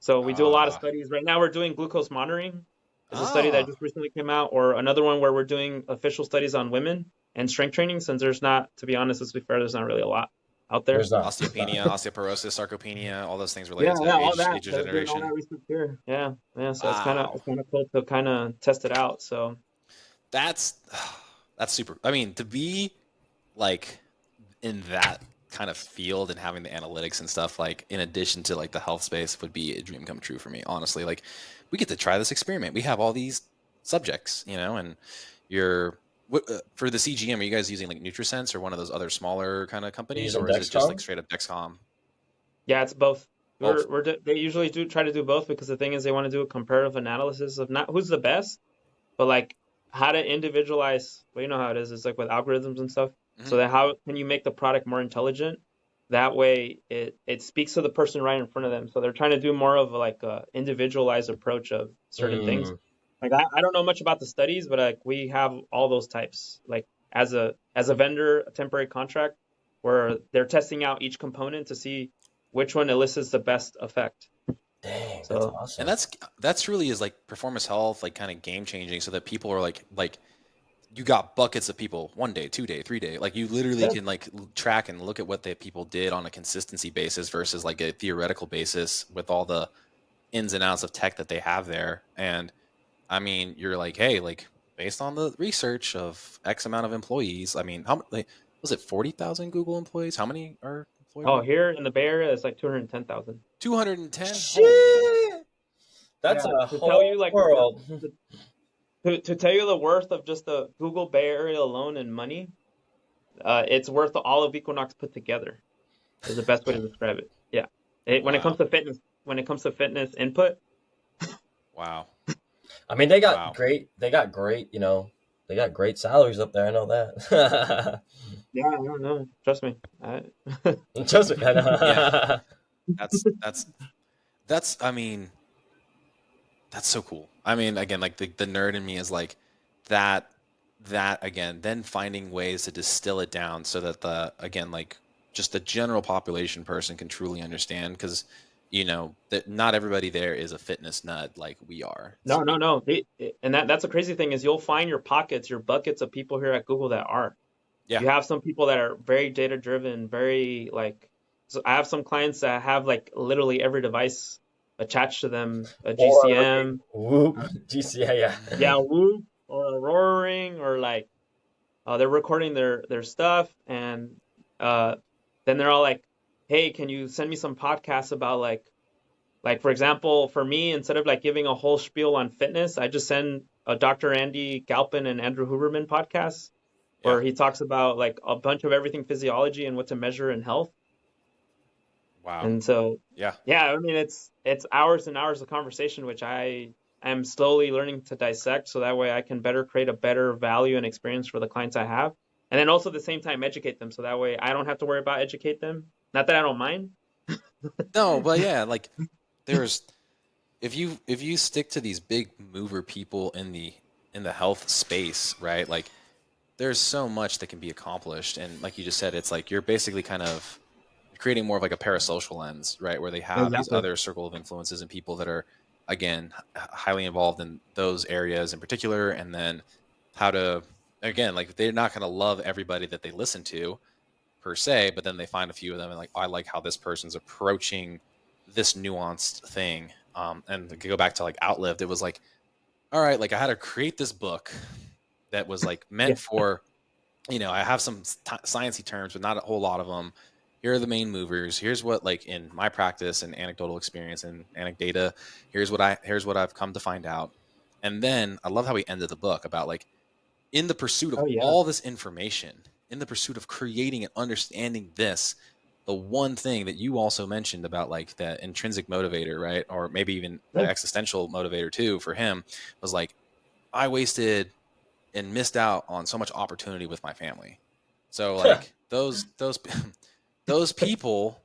So we do a lot of Ah. studies. Right now, we're doing glucose monitoring. There's a study that Ah. just recently came out, or another one where we're doing official studies on women and strength training. Since there's not, to be honest, let's be fair, there's not really a lot out there. There's not. Osteopenia, osteoporosis, sarcopenia, all those things Yeah, related to all that. age They're doing all degeneration. that research here. Yeah. So Wow. it's kind of cool to kind of test it out. So That's that's super. I mean, to be like in that kind of field and having the analytics and stuff, like in addition to like the health space, would be a dream come true for me, honestly. Like we get to try this experiment. We have all these subjects, and you're for the CGM, are you guys using like NutriSense or one of those other smaller kind of companies, Using or is it just like Dexcom? straight up Dexcom? yeah, it's both. Both. They usually do try to do both because the thing is they want to do a comparative analysis of not who's the best, but like how to individualize. Well, you know how it is. It's like with algorithms and stuff. Mhm. So that how can you make the product more intelligent? That way it speaks to the person right in front of them. So they're trying to do more of like a individualized approach of certain things. Mm. Like I don't know much about the studies, but like we have all those types. Like as a vendor, a temporary contract where they're testing out each component to see which one elicits the best effect. Dang, that's So awesome. And that's really is like performance health, like kind of game changing, so that people are like you got buckets of people 1 day, 2 day, 3 day. Like you literally Yeah. can like track and look at what the people did on a consistency basis versus like a theoretical basis with all the ins and outs of tech that they have there. And I mean, you're like, hey, like based on the research of X amount of employees, I mean, how like, was it 40,000 Google employees? How many are employed Oh, right now? here in the Bay Area, it's like 210,000. 210. Holy. Shit, that's Yeah, a to tell you whole like world. to tell you the worth of just the Google Bay Area alone in money, it's worth all of Equinox put together. Is the best way to describe it. Yeah. Wow. When it comes to fitness input, Wow. I mean, they got Wow. great, they got great salaries up there. I know that. yeah, I don't know. Trust me. Trust me, I Yeah. know. That's I mean, that's so cool. I mean, again, like the nerd in me is like that again, then finding ways to distill it down so that the again, like just the general population person can truly understand because you know that not everybody there is a fitness nut like we are. No, no, no. And that's a crazy thing is you'll find your pockets, your buckets of people here at Google that are. Yeah. You have some people that are very data driven, very like, so I have some clients that have like literally every device attached to them, a Or GCM, whoop, GCA, yeah. yeah, Whoop, or Aurora Ring, or like they're recording their stuff, and uh, then they're all like, "Hey, can you send me some podcasts about like for example, for me, instead of like giving a whole spiel on fitness, I just send a Dr. Andy Galpin and Andrew Huberman podcast Yeah. where he talks about like a bunch of everything physiology and what to measure in health. Wow. And so, Yeah. yeah, I mean, it's hours and hours of conversation, which I am slowly learning to dissect, so that way I can better create a better value and experience for the clients I have, and then also at the same time educate them, so that way I don't have to worry about educate them. Not that I don't mind. No, but yeah, like there's if you stick to these big mover people in the health space, right? Like there's so much that can be accomplished and like you just said it's like you're basically kind of creating more of like a parasocial lens, right? Where they have these Exactly. other circle of influences and people that are again highly involved in those areas in particular and then how to again like they're not going to love everybody that they listen to per se, but then they find a few of them and like I like how this person's approaching this nuanced thing. And to go back to like Outlived, it was like, all right, like I had to create this book that was like Yeah. meant for, you know, I have some sciencey terms, but not a whole lot of them. Here are the main movers. Here's what, like in my practice and anecdotal experience and anecdata, here's what I've come to find out. And then I love how he ended the book about like in the pursuit of Oh yeah. all this information, in the pursuit of creating and understanding this, the one thing that you also mentioned about like the intrinsic motivator, right? Or maybe even the Yeah. existential motivator too for him was like, I wasted and missed out on so much opportunity with my family. So like those people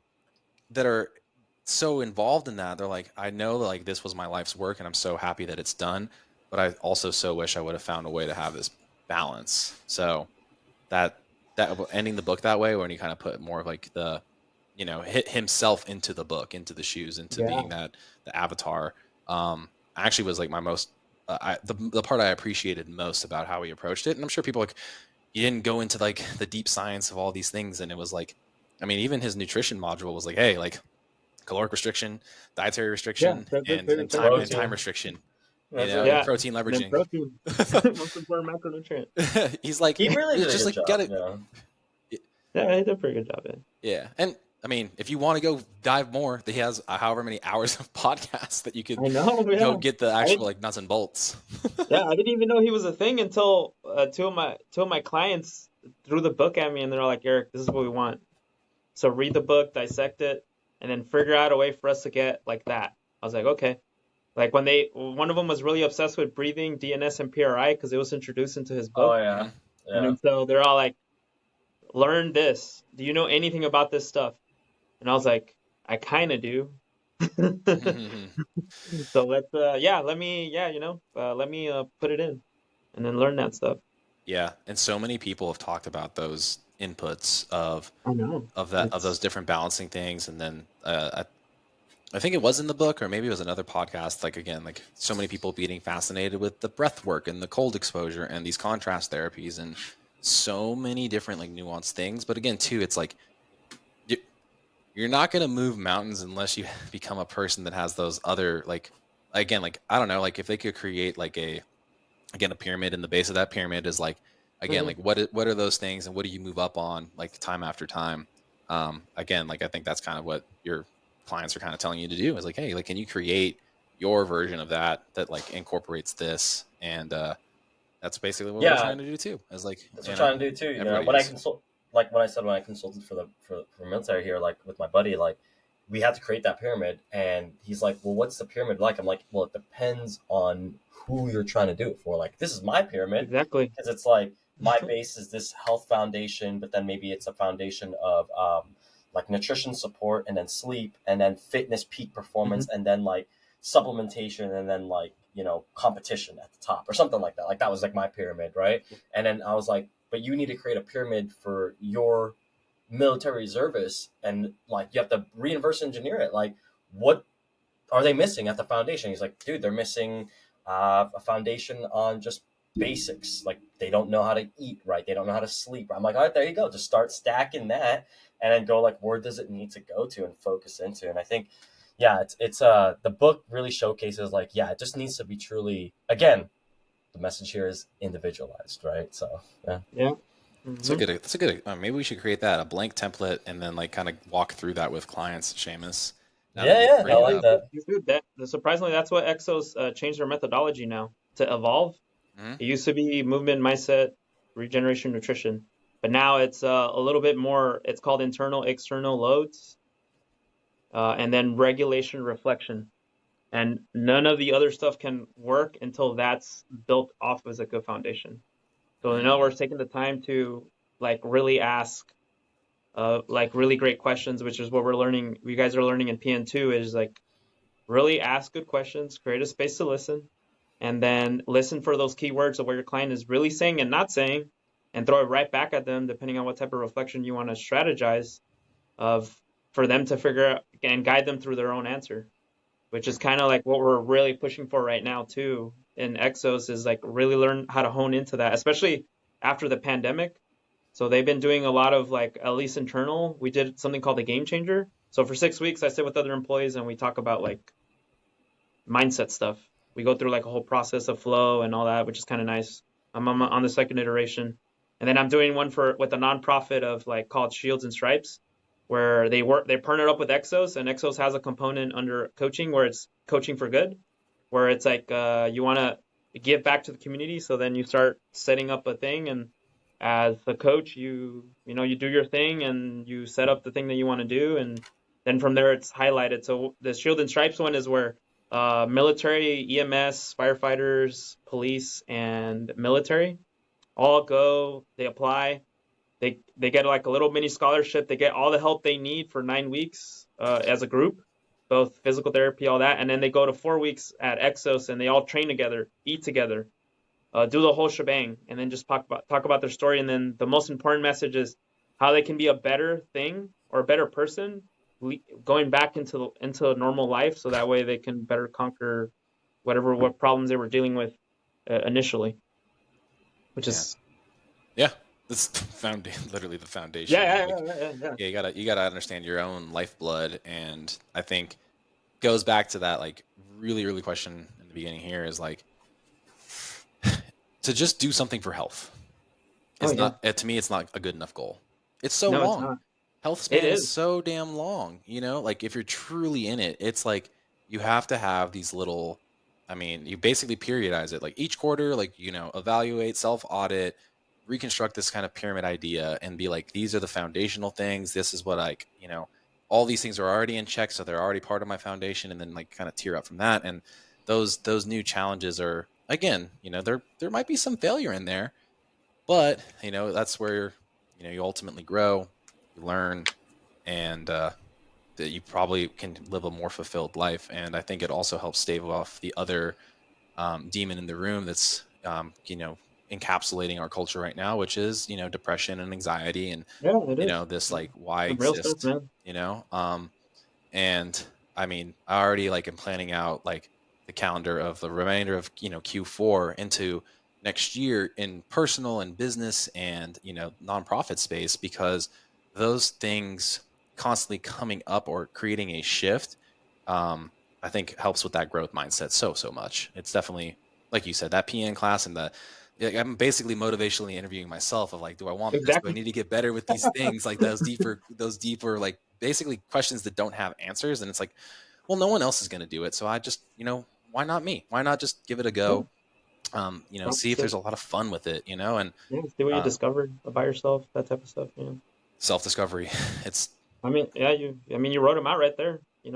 that are so involved in that, they're like, I know that like this was my life's work and I'm so happy that it's done, but I also so wish I would have found a way to have this balance. So that ending the book that way when you kind of put more of like the you know hit himself into the book, into the shoes, into Yeah. being that the avatar actually was like my most the part I appreciated most about how he approached it. And I'm sure people like you didn't go into like the deep science of all these things, and it was like I mean even his nutrition module was like, hey, like caloric restriction, dietary Yeah. restriction, That's and very time simple. Protein. restriction, you That's know, it. and Yeah. protein And then leveraging. protein, most important macronutrient. He's like, He really did it's a just good like you job. gotta Yeah. Yeah, he did a pretty good job. Yeah. yeah. And I mean, if you want to go dive more, he has however many hours of podcasts that you could I know. go Yeah. get the I actual didn't. like nuts and bolts. Yeah, I didn't even know he was a thing until two of my clients threw the book at me, and they're all like, "Eric, this is what we want. So read the book, dissect it, and then figure out a way for us to get like that." I was like, "Okay." Like when one of them was really obsessed with breathing, DNS, and PRI because it was introduced into his Oh book, yeah, Mhm. and yeah. then so they're all like, "Learn this. Do you know anything about this stuff?" And I was like, "I kind of do." So let me put it in and then learn that stuff. Yeah, and so many people have talked about those inputs I know. of those It's different balancing things, and then I think it was in the book, or maybe it was another podcast. Like, again, like so many people being fascinated with the breath work and the cold exposure and these contrast therapies and so many different like nuanced things. But again, too, it's like you're not going to move mountains unless you become a person that has those other, like, again, like, I don't know, like if they could create like a pyramid, and the base of that pyramid is like, again, like what are those things and what do you move up on like time after time? Again, like I think that's kind of what your clients are kind of telling you to do, is like, hey, like, can you create your version of that like incorporates this? And that's basically what we're Yeah, trying to do too, as like, that's you what I'm know, trying to do too. You know, everybody when I is. consult, like when I said when I consulted for military here, like with my buddy, like we had to create that pyramid, and he's like, "Well, what's the pyramid like?" I'm like, "Well, it depends on who you're trying to do it for. Like, this is my pyramid Exactly. because it's like my base is this health foundation, but then maybe it's a foundation of like nutrition support, and then sleep, and then fitness, peak Hmm. performance, and then like supplementation, and then like competition at the top or something like that. Like that was like my pyramid, right? And then I was like, but you need to create a pyramid for your military reservists, and like you have to reverse engineer it. Like, what are they missing at the foundation? He's like, dude, they're missing a foundation on just basics. Like they don't know how to eat right, they don't know how to sleep. I'm like, all right, there you go. Just start stacking that, and then go like, where does it need to go to and focus into? And I think, yeah, it's the book really showcases like, yeah, it just needs to be truly, again, the message here is individualized, right? So yeah. Yeah. That's a Hmm. good. That's a good. Maybe we should create that, a blank template, and then like kind of walk through that with clients, Seamus. Now that Yeah, you yeah, bring I it like Please up. do. that. Please do. Surprisingly, that's what Exos changed their methodology now to evolve. Hmm. It used to be movement, mindset, regeneration, nutrition, but now it's a little bit more. It's called internal, external loads, and then regulation, reflection. And none of the other stuff can work until that's built off as a good foundation. So in other Mm. words, taking the time to like really ask like really great questions, which is what we're learning. You guys are learning in PN2 is like really ask good questions, create a space to listen, and then listen for those keywords of what your client is really saying and not saying, and throw it right back at them depending on what type of reflection you want to strategize of for them to figure out and guide them through their own answer, which is kind of like what we're really pushing for right now too in Exos is like really learn how to hone into that, especially after the pandemic. So they've been doing a lot of like at least internal. We did something called the game changer. So for 6 weeks, I sit with other employees and we talk about like mindset stuff. We go through like a whole process of flow and all that, which is kind of nice. I'm on the second iteration, and then I'm doing one for with a nonprofit of like called Shields and Stripes, where they partnered up with Exos, and Exos has a component under coaching where it's coaching for good, where it's like you want to give back to the community, so then you start setting up a thing, and as the coach, you do your thing and you set up the thing that you want to do, and then from there it's highlighted. So the Shield and Stripes one is where military, EMS, firefighters, police, and military all go. They apply. They get like a little mini scholarship. They get all the help they need for 9 weeks as a group, both physical therapy, all that, and then they go to 4 weeks at Exos and they all train together, eat together, do the whole shebang, and then just talk about their story. And then the most important message is how they can be a better thing or a better person going back into normal life, so that way they can better conquer what problems they were dealing with initially, which Yeah. is Yeah. That's literally the yeah, foundation. yeah, Like, yeah, yeah, yeah. yeah, you gotta understand your own lifeblood, and I think goes back to that like really early question in the beginning here is like to just do something for health Oh is yeah. not, to me, it's not a good enough goal. It's so No, it's long. not. Health It span is is. so damn long, like if you're truly in it, it's like you have to have these little, I mean, you basically periodize it like each quarter, like, evaluate, self audit, reconstruct this kind of pyramid idea and be like, these are the foundational things. This is what all these things are already in check. So they're already part of my foundation, and then like kind of tear up from that. And those new challenges are, again, there might be some failure in there, but that's where you ultimately grow, you learn, and that you probably can live a more fulfilled life. And I think it also helps stave off the other demon in the room that's encapsulating our culture right now, which is depression and anxiety, and Yeah, it is. this Yeah. like why Some real stuff, exist, man. and I mean, I already like am planning out like the calendar of the remainder of, Q4 into next year in personal and business and, nonprofit space, because those things constantly coming up or creating a shift, I think helps with that growth mindset so much. It's definitely, like you said, that PN class and I'm basically motivationally interviewing myself of like, do I want this? Do I Exactly. need to get better with these things? Like those deeper, like basically questions that don't have answers. And it's like, well, no one else is going to do it. So I just, why not me? Why not just give it a Yeah. go? See if So, there's a lot of fun with it, and yeah, see what you uh, discovered about yourself, that type of stuff. Yeah. self-discovery. It's, I mean, yeah, you wrote them out right there. yeah,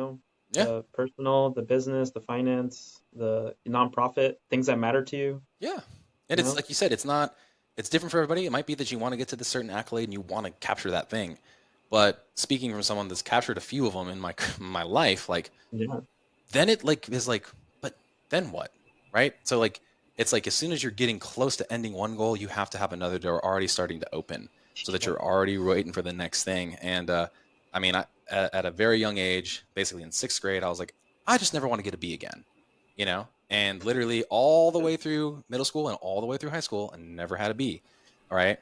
The personal, the business, the finance, the nonprofit, things that matter to you. yeah. And You it's know. like you said, it's different for everybody. It might be that you want to get to this certain accolade and you want to capture that thing. But speaking from someone that's captured a few of them in my life, like Yeah. then it like is like, but then what? Right? So like it's like as soon as you're getting close to ending one goal, you have to have another door already starting to open so that Yeah. you're already waiting for the next thing. And I mean, at a very young age, basically in 6th grade, I was like, I just never want to get a B again, and literally all the way through middle school and all the way through high school and never had a B. All right.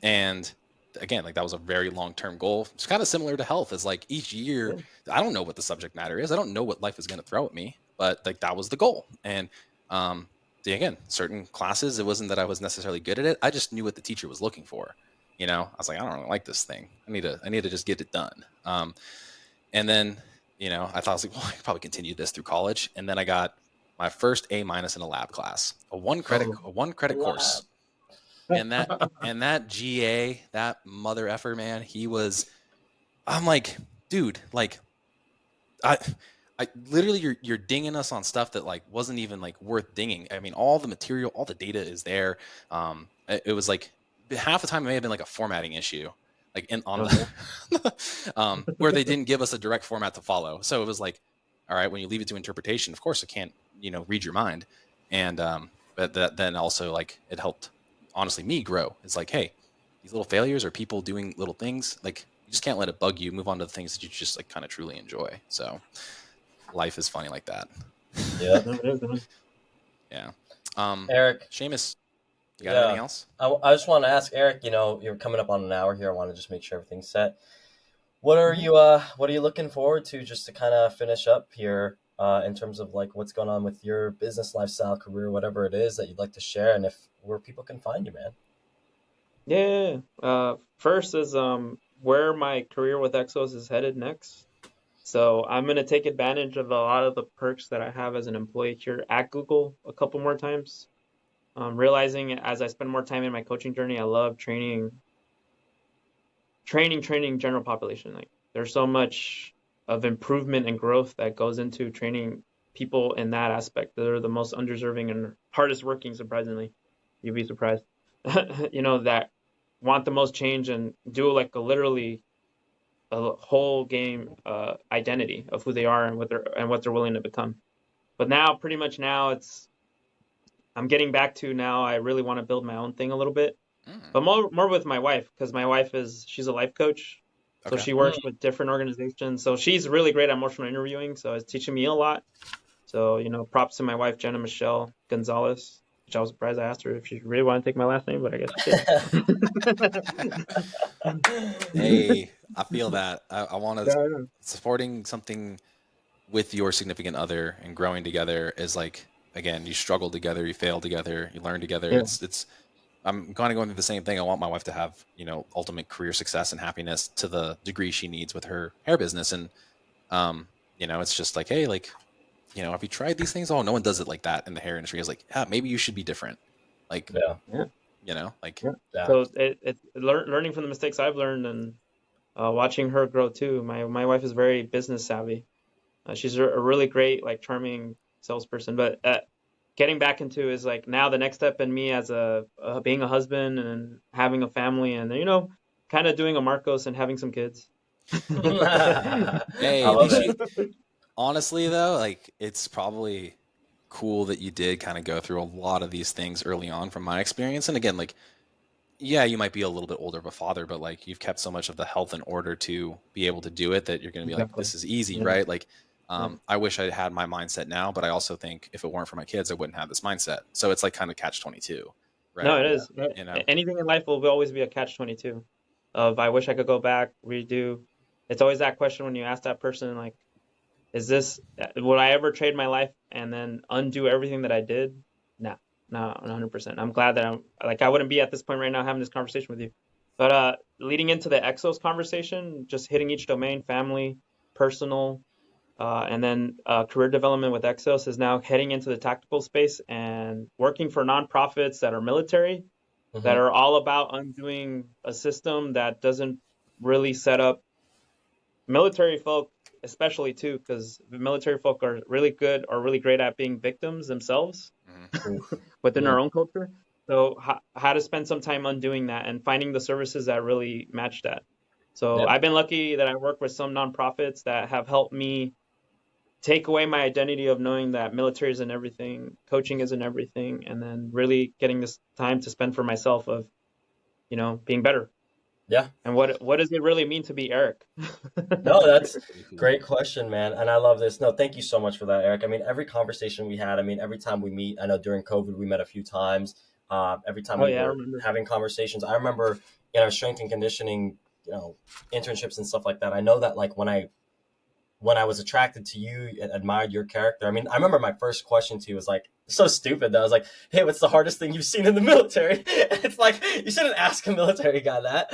And again, like that was a very long-term goal. It's kind of similar to health. Is like each year, Yeah. I don't know what the subject matter is. I don't know what life is going to throw at me, but like that was the goal. And again, certain classes, it wasn't that I was necessarily good at it. I just knew what the teacher was looking for. I was like, I don't really like this thing. I need to just get it done. And then, I thought I was like, well, I could probably continue this through college. And then I got my first A- in a lab class, a one credit Oh. course. And that GA, that mother effer, man, I'm like, dude, like I I literally you're dinging us on stuff that like wasn't even like worth dinging. I mean, all the material, all the data is there. It was like half the time it may have been like a formatting issue, like in on Okay. the where they didn't give us a direct format to follow. So it was like, all right, when you leave it to interpretation, of course it can't read your mind, and but that then also like it helped honestly me grow. It's like, hey, these little failures are people doing little things like you just can't let it bug you. Move on to the things that you just like kind of truly enjoy. So life is funny like that. Yeah. No, it is, man. Yeah. Eric, Seamus, you got anything yeah. else? I just want to ask Eric, you're coming up on an hour here. I want to just make sure everything's set. What are you looking forward to just to kind of finish up here in terms of like what's going on with your business lifestyle, career, whatever it is that you'd like to share, and if where people can find you, man. Yeah. First is where my career with Exos is headed next. So I'm gonna take advantage of a lot of the perks that I have as an employee here at Google a couple more times. Realizing as I spend more time in my coaching journey, I love training general population. Like there's so much of improvement and growth that goes into training people in that aspect. They're the most undeserving and hardest working, surprisingly. You'd be surprised. That want the most change and do like literally a whole game identity of who they are and what they're willing to become. But now, pretty much now, I'm getting back to now. I really want to build my own thing a little bit, Mm, but more with my wife because my wife she's a life coach, so okay. she works with different organizations. So she's really great at emotional interviewing. So it's teaching me a lot. So props to my wife Jenna Michelle Gonzalez, which I was surprised I asked her if she really wanted to take my last name, but I guess she did. Hey, I feel that. I want to Yeah, supporting something with your significant other and growing together is like again, you struggle together, you fail together, you learn together. yeah, It's I'm kind of going through the same thing. I want my wife to have, ultimate career success and happiness to the degree she needs with her hair business. And, it's just like, hey, like, have you tried these things? Oh, no one does it like that in the hair industry. It's like, yeah, maybe you should be different. Like, Yeah, yeah, like, yeah. yeah. So it's learning from the mistakes I've learned and watching her grow too. My wife is very business savvy. She's a really great, like, charming salesperson. But getting back into is like now the next step in me as being a husband and having a family and kind of doing a Marcos and having some kids. I hey, at love least it. you, honestly, though, like, it's probably cool that you did kind of go through a lot of these things early on from my experience. And again, like, yeah, you might be a little bit older of a father, but like you've kept so much of the health in order to be able to do it that you're going to be like, Exactly. this is easy, Yeah. right? Like, Yeah. I wish I had my mindset now, but I also think if it weren't for my kids, I wouldn't have this mindset. So it's like kind of catch 22, No, right? it is. You know? Anything in life will always be a catch-22 of I wish I could go back, redo. It's always that question when you ask that person, like, is this, would I ever trade my life and then undo everything that I did? No, no, 100%. I'm glad that I wouldn't be at this point right now having this conversation with you. But leading into the Exos conversation, just hitting each domain, family, personal, and then career development with Exos is now heading into the tactical space and working for nonprofits that are military, that Mm-hmm. are all about undoing a system that doesn't really set up military folk, especially too, because the military folk are really good or really great at being victims themselves Mhm. Oof. within Mm. our own culture. So how to spend some time undoing that and finding the services that really match that. So Yeah. I've been lucky that I work with some nonprofits that have helped me take away my identity of knowing that military isn't everything, coaching isn't everything, and then really getting this time to spend for myself of, being better. Yeah. And what does it really mean to be Eric? No, that's Pretty cool. great question, man. And I love this. No, thank you so much for that, Eric. I mean, every conversation we had, I mean, every time we meet, I know during COVID we met a few times. Every time Oh we yeah, I were remember. having conversations, I remember in our strength and conditioning, internships and stuff like that. I know that like when I was attracted to you and admired your character, I mean, I remember my first question to you was like so stupid that I was like, "Hey, what's the hardest thing you've seen in the military?" And it's like you shouldn't ask a military guy that.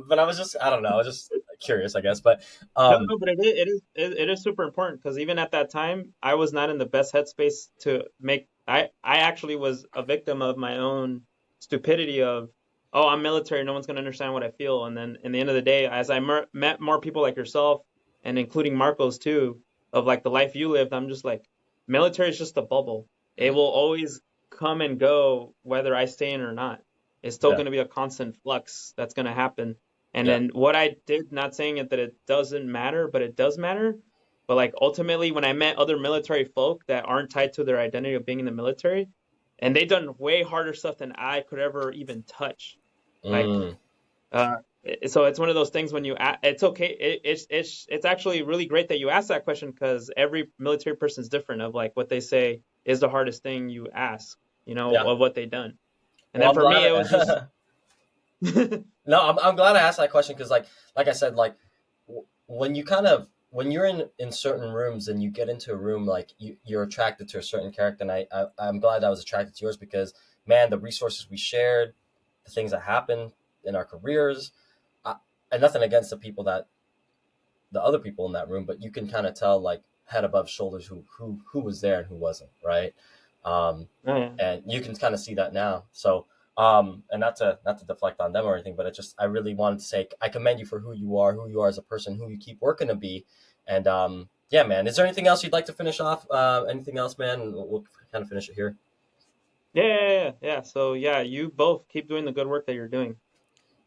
But I was just, I don't know, I was just curious, I guess. But No, um, no, but it is super important because even at that time, I was not in the best headspace to make. I actually was a victim of my own stupidity of, oh, I'm military, no one's gonna understand what I feel. And then in the end of the day, as I met more people like yourself, and including Marcos too, of like the life you lived, I'm just like, military is just a bubble. It Mhm. will always come and go whether I stay in or not. It's still yeah, gonna be a constant flux that's gonna happen. And yeah, then what I did, not saying it that it doesn't matter, but it does matter. But like ultimately, when I met other military folk that aren't tied to their identity of being in the military, and they done way harder stuff than I could ever even touch. Like, mm, uh, so it's one of those things when it's okay. It's actually really great that you asked that question because every military person is different of like what they say is the hardest thing you ask, yeah. of what they done. And Well, then I'm for me, it glad. was just No, I'm glad I asked that question because like I said, like when you kind of when you're in certain rooms and you get into a room, like you're attracted to a certain character, and I'm glad I was attracted to yours because man, the resources we shared, the things that happened in our careers, I, and nothing against the other people in that room, but you can kind of tell like head above shoulders who was there and who wasn't, right? Um, oh yeah. and you can kind of see that now. So, and not to deflect on them or anything, but it just I really wanted to say I commend you for who you are as a person, who you keep working to be, and yeah, man. Is there anything else you'd like to finish off? Anything else, man? We'll kind of finish it here. Yeah. So yeah, you both keep doing the good work that you're doing.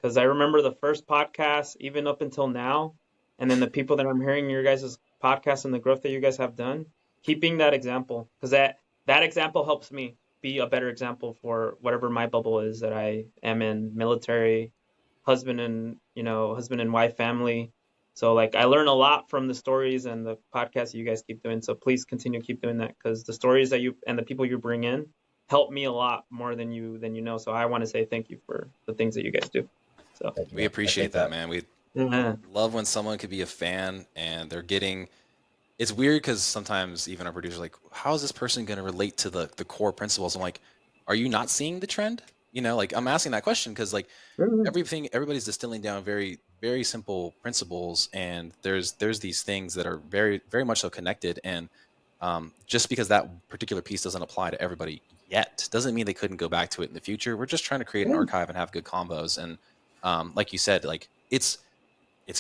Because I remember the first podcast, even up until now, and then the people that I'm hearing your guys' podcast and the growth that you guys have done, keep being that example. Because that example helps me be a better example for whatever my bubble is that I am in, military, husband and wife, family. So like I learn a lot from the stories and the podcasts you guys keep doing. So please continue to keep doing that because the stories that you and the people you bring in help me a lot more than you know. So I want to say thank you for the things that you guys do. So Thank you, We man. I appreciate think that, that. man. We yeah, love when someone could be a fan and they're getting. It's weird because sometimes even our producers are like, how is this person going to relate to the core principles? I'm like, are you not seeing the trend? Like I'm asking that question because like everybody's distilling down very very simple principles, and there's these things that are very very much so connected, and just because that particular piece doesn't apply to everybody yet doesn't mean they couldn't go back to it in the future. We're just trying to create an yeah, archive and have good combos, and like you said, like it's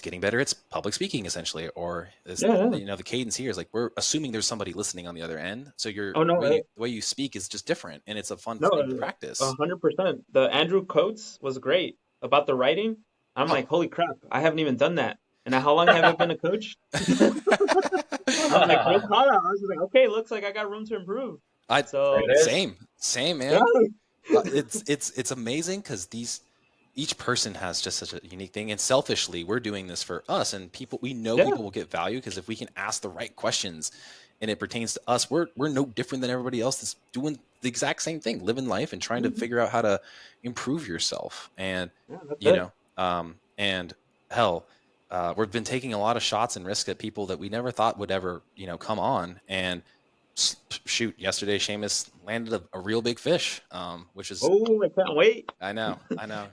getting better. It's public speaking essentially, or is yeah. the cadence here is like we're assuming there's somebody listening on the other end. So Oh no, the way you speak is just different, and it's a fun no, thing to practice. 100%. The Andrew Coates was great about the writing. I'm Oh, like, holy crap, I haven't even done that. And how long have I been a coach? I was like, no call out. I was like, okay, looks like I got room to improve. I There So it is. same yeah, man. It's amazing because each person has just such a unique thing, and selfishly we're doing this for us, and we know Yeah. people will get value because if we can ask the right questions and it pertains to us, we're no different than everybody else that's doing the exact same thing, living life and trying to figure out how to improve yourself. And Yeah, that's it. and hell, we've been taking a lot of shots and risks at people that we never thought would ever come on. And shoot, yesterday Seamus landed a real big fish, which is, Oh, I can't wait. I know.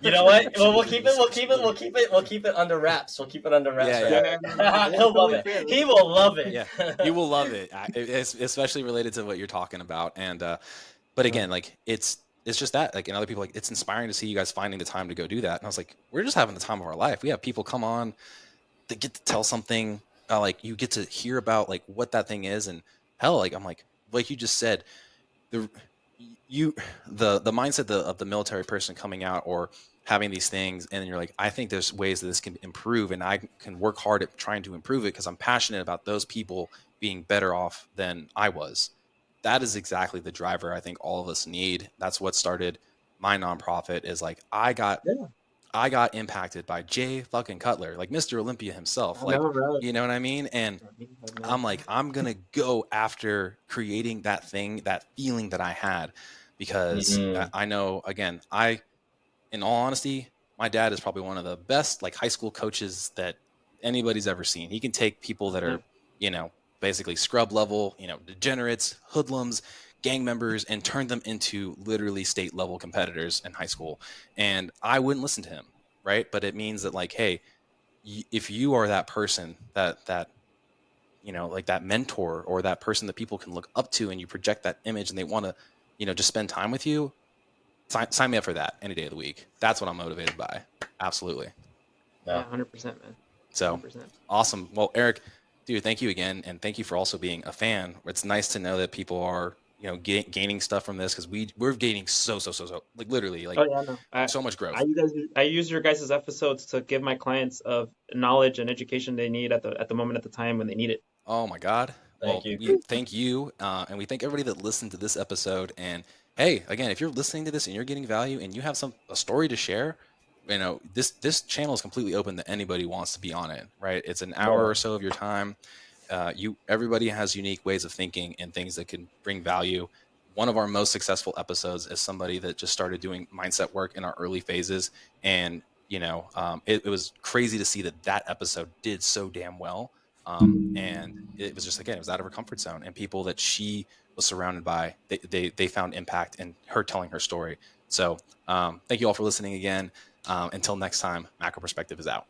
You know what? Well, we'll keep it under wraps. We'll keep it under wraps. Yeah, right yeah. now. He'll love it. He will love it. Yeah, you will love it, especially related to what you're talking about. And but again, like it's just that, like, and other people, like, it's inspiring to see you guys finding the time to go do that. And I was like, we're just having the time of our life. We have people come on that get to tell something, like you get to hear about like what that thing is, and hell, like I'm like you just said, the mindset of the military person coming out or having these things, and then you're like, I think there's ways that this can improve, and I can work hard at trying to improve it because I'm passionate about those people being better off than I was. That is exactly the driver I think all of us need. That's what started my nonprofit, is like I got impacted by Jay fucking Cutler, like Mr. Olympia himself. I Like, know, right? you know what I mean? And I'm like, I'm going to go after creating that thing, that feeling that I had, because I know, again, in all honesty, my dad is probably one of the best like high school coaches that anybody's ever seen. He can take people that are, basically scrub level, degenerates, hoodlums, gang members, and turn them into literally state level competitors in high school. And I wouldn't listen to him. Right. But it means that, like, hey, if you are that person that like that mentor or that person that people can look up to, and you project that image and they want to, just spend time with you, sign me up for that any day of the week. That's what I'm motivated by. Absolutely. Yeah, 100%, man. So 100%. awesome. Well, Eric, dude, thank you again. And thank you for also being a fan. It's nice to know that people are, gaining stuff from this, because we're gaining so, like literally, like, Oh yeah, no. so much growth. I use your guys' episodes to give my clients of knowledge and education they need at the moment, at the time when they need it. Oh my God. Thank Well, you. we thank you. And we thank everybody that listened to this episode. And hey, again, if you're listening to this and you're getting value and you have a story to share, this channel is completely open to anybody who wants to be on it, right? It's an hour or so of your time. Everybody has unique ways of thinking and things that can bring value. One of our most successful episodes is somebody that just started doing mindset work in our early phases. And, it was crazy to see that episode did so damn well. And it was just, again, it was out of her comfort zone, and people that she was surrounded by, they found impact in her telling her story. So thank you all for listening again. Until next time, Macro Perspective is out.